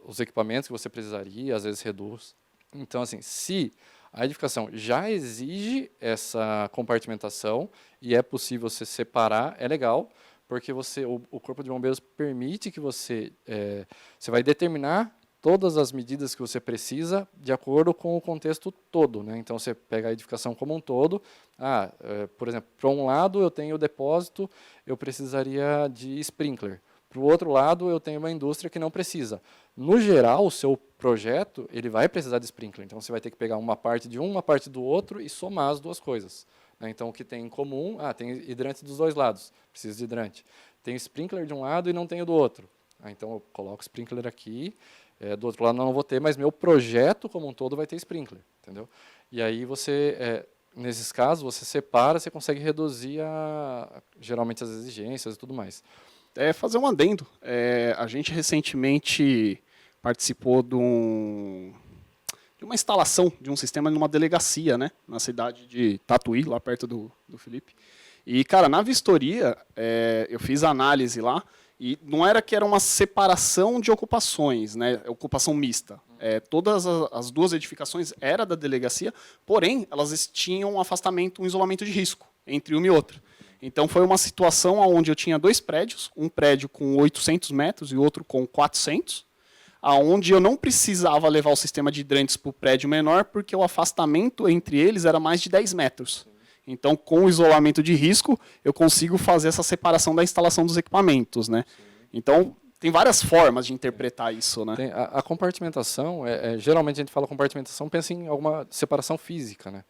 os equipamentos que você precisaria, às vezes reduz. Então, assim, se a edificação já exige essa compartimentação e é possível você separar, é legal, porque o Corpo de Bombeiros permite que você vai determinar todas as medidas que você precisa de acordo com o contexto todo, né? Então, você pega a edificação como um todo. Por exemplo, para um lado eu tenho o depósito, eu precisaria de sprinkler. Para o outro lado, eu tenho uma indústria que não precisa. No geral, o seu projeto ele vai precisar de sprinkler. Então, você vai ter que pegar uma parte de uma parte do outro e somar as duas coisas. Né? Então, o que tem em comum, tem hidrante dos dois lados, precisa de hidrante. Tem sprinkler de um lado e não tenho do outro. Então, eu coloco sprinkler aqui, do outro lado não vou ter, mas meu projeto como um todo vai ter sprinkler. Entendeu? E aí, nesses casos, você separa, você consegue reduzir geralmente as exigências e tudo mais. Fazer um adendo. A gente recentemente participou de uma instalação de um sistema numa delegacia, né, na cidade de Tatuí, lá perto do Felipe. E, cara, na vistoria, eu fiz a análise lá, e não era que era uma separação de ocupações, né, ocupação mista. Todas as duas edificações eram da delegacia, porém, elas tinham um afastamento, um isolamento de risco entre uma e outra. Então, foi uma situação onde eu tinha dois prédios, um prédio com 800 metros e outro com 400, onde eu não precisava levar o sistema de hidrantes para o prédio menor, porque o afastamento entre eles era mais de 10 metros. Então, com o isolamento de risco, eu consigo fazer essa separação da instalação dos equipamentos. Né? Então, tem várias formas de interpretar isso. Né? A compartimentação, geralmente a gente fala compartimentação, pensa em alguma separação física, né?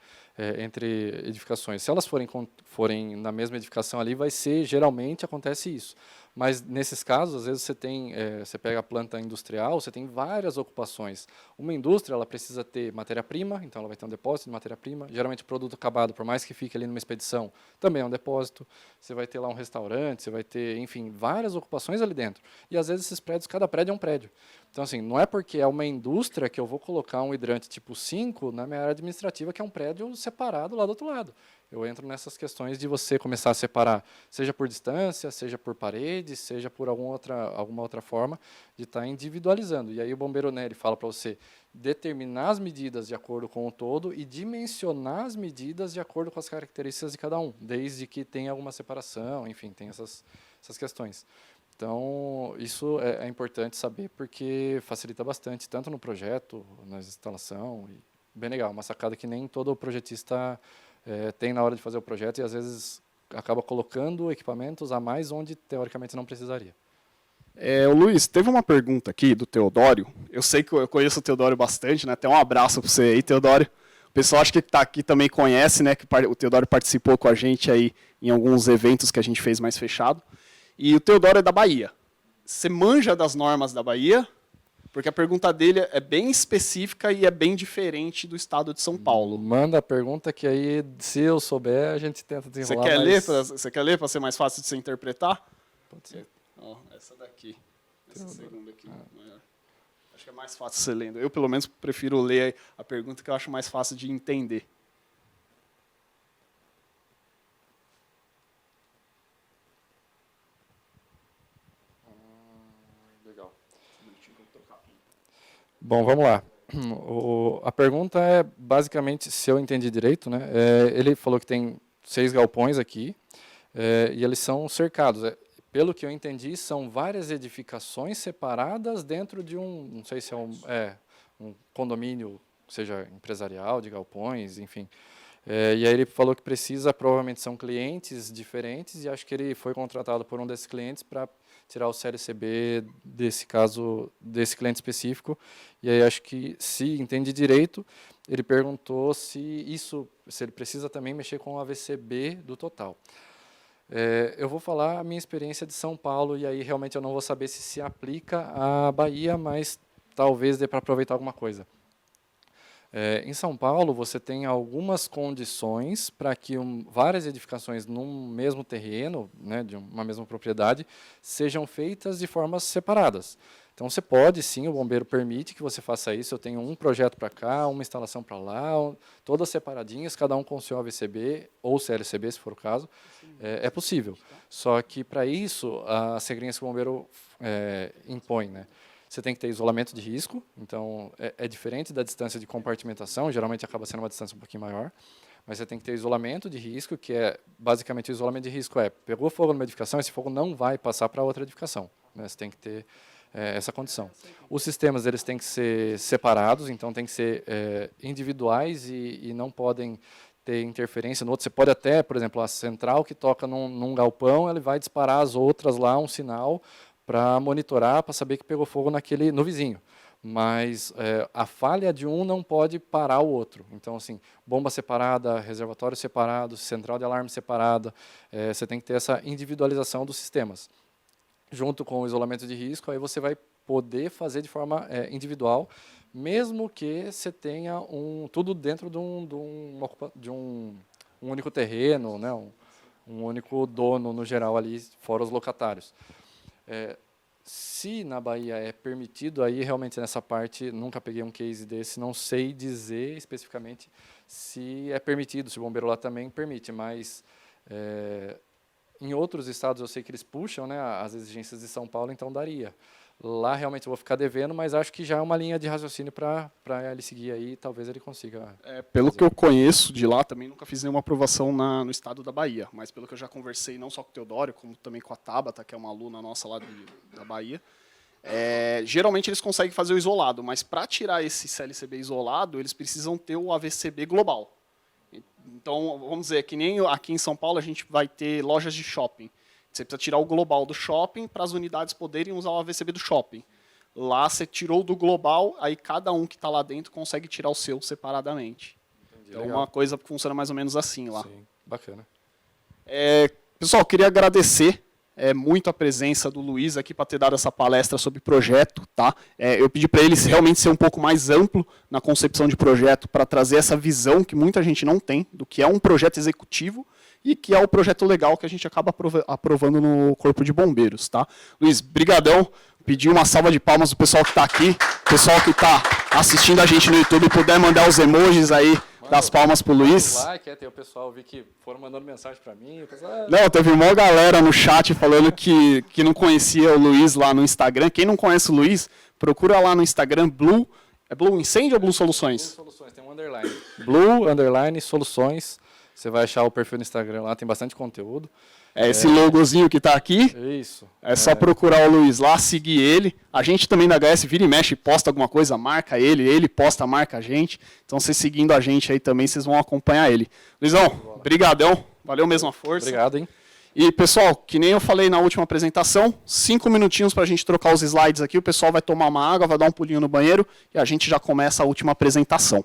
Entre edificações. Se elas forem na mesma edificação ali, geralmente acontece isso. Mas nesses casos, às vezes você pega a planta industrial, você tem várias ocupações. Uma indústria, ela precisa ter matéria-prima, então ela vai ter um depósito de matéria-prima. Geralmente o produto acabado, por mais que fique ali numa expedição, também é um depósito. Você vai ter lá um restaurante, você vai ter, enfim, várias ocupações ali dentro. E às vezes esses prédios, cada prédio é um prédio. Então, assim, não é porque é uma indústria que eu vou colocar um hidrante tipo 5 na minha área administrativa, que é um prédio separado lá do outro lado. Eu entro nessas questões de você começar a separar, seja por distância, seja por parede, seja por alguma outra forma, de estar individualizando. E aí o bombeiro, né, ele fala para você determinar as medidas de acordo com o todo e dimensionar as medidas de acordo com as características de cada um, desde que tenha alguma separação, enfim, tem essas questões. Então, isso é importante saber, porque facilita bastante, tanto no projeto, na instalação, e bem legal, uma sacada que nem todo projetista tem na hora de fazer o projeto, e às vezes acaba colocando equipamentos a mais onde, teoricamente, não precisaria. Luiz, teve uma pergunta aqui do Teodório. Eu sei que eu conheço o Teodório bastante, né? Até um abraço para você aí, Teodório. O pessoal acho que está aqui também conhece, né? Que o Teodório participou com a gente aí em alguns eventos que a gente fez mais fechado. E o Teodoro é da Bahia. Você manja das normas da Bahia? Porque a pergunta dele é bem específica e é bem diferente do estado de São Paulo. Manda a pergunta que aí, se eu souber, a gente tenta desenrolar. Você quer ler para ser mais fácil de você interpretar? Pode ser. Essa daqui. Essa segunda aqui. Maior. Acho que é mais fácil você lendo. Eu, pelo menos, prefiro ler a pergunta que eu acho mais fácil de entender. Bom, vamos lá. A pergunta é, basicamente, se eu entendi direito, né? Ele falou que tem 6 galpões aqui, e eles são cercados. Pelo que eu entendi, são várias edificações separadas dentro de não sei se é um condomínio seja empresarial, de galpões, enfim. E aí ele falou que precisa, provavelmente são clientes diferentes, e acho que ele foi contratado por um desses clientes para tirar o CLCB desse caso, desse cliente específico. E aí acho que, se entende direito, ele perguntou se ele precisa também mexer com o AVCB do total. Eu vou falar a minha experiência de São Paulo, e aí realmente eu não vou saber se aplica à Bahia, mas talvez dê para aproveitar alguma coisa. Em São Paulo, você tem algumas condições para que várias edificações num mesmo terreno, né, de uma mesma propriedade, sejam feitas de formas separadas. Então, você pode, sim, o bombeiro permite que você faça isso. Eu tenho um projeto para cá, uma instalação para lá, todas separadinhas, cada um com o seu AVCB ou CLCB, se for o caso. É possível. Só que, para isso, as regrinhas que o bombeiro impõe, né? Você tem que ter isolamento de risco, então é diferente da distância de compartimentação, geralmente acaba sendo uma distância um pouquinho maior, mas você tem que ter isolamento de risco, que basicamente o isolamento de risco pegou fogo numa edificação, esse fogo não vai passar para outra edificação, né? Você tem que ter essa condição. Os sistemas eles têm que ser separados, então tem que ser individuais e não podem ter interferência no outro. Você pode até, por exemplo, a central que toca num galpão, ele vai disparar as outras lá, um sinal, para monitorar, para saber que pegou fogo no vizinho. Mas a falha de um não pode parar o outro. Então, assim, bomba separada, reservatório separado, central de alarme separada, você tem que ter essa individualização dos sistemas. Junto com o isolamento de risco, aí você vai poder fazer de forma individual, mesmo que você tenha tudo dentro de um único terreno, né, um único dono no geral ali, fora os locatários. Se na Bahia é permitido, aí realmente nessa parte, nunca peguei um case desse, não sei dizer especificamente se é permitido, se o bombeiro lá também permite, mas em outros estados eu sei que eles puxam, né, as exigências de São Paulo, então daria. Lá realmente eu vou ficar devendo, mas acho que já é uma linha de raciocínio para ele seguir aí, talvez ele consiga. Pelo que eu conheço de lá, também nunca fiz nenhuma aprovação no estado da Bahia, mas pelo que eu já conversei, não só com o Teodoro, como também com a Tabata, que é uma aluna nossa lá da Bahia, geralmente eles conseguem fazer o isolado, mas para tirar esse CLCB isolado, eles precisam ter o AVCB global. Então, vamos dizer, que nem aqui em São Paulo a gente vai ter lojas de shopping. Você precisa tirar o global do shopping para as unidades poderem usar o AVCB do shopping. Lá você tirou do global, aí cada um que está lá dentro consegue tirar o seu separadamente. Entendi, então, é uma coisa que funciona mais ou menos assim lá. Sim, bacana. Pessoal, queria agradecer muito a presença do Luiz aqui para ter dado essa palestra sobre projeto. Tá? Eu pedi para ele realmente ser um pouco mais amplo na concepção de projeto, para trazer essa visão que muita gente não tem do que é um projeto executivo e que é o projeto legal que a gente acaba aprovando no Corpo de Bombeiros. Tá? Luiz, brigadão. Pedir uma salva de palmas do pessoal que está aqui, pessoal que está assistindo a gente no YouTube, puder mandar os emojis aí das palmas pro Luiz. Like, tem o pessoal, vi que foram mandando mensagem para mim. Não, teve uma galera no chat falando que não conhecia o Luiz lá no Instagram. Quem não conhece o Luiz, procura lá no Instagram, Blue. É Blue Incêndio ou Blue Soluções? Blue Soluções, tem um underline. Blue, Soluções. Você vai achar o perfil no Instagram lá, tem bastante conteúdo. Esse logozinho que está aqui. Isso. É só procurar o Luiz lá, seguir ele. A gente também da HS vira e mexe, posta alguma coisa, marca ele posta, marca a gente. Então, vocês seguindo a gente aí também, vocês vão acompanhar ele. Luizão, brigadão. Valeu mesmo a força. Obrigado, hein? E, pessoal, que nem eu falei na última apresentação, 5 minutinhos para a gente trocar os slides aqui. O pessoal vai tomar uma água, vai dar um pulinho no banheiro e a gente já começa a última apresentação.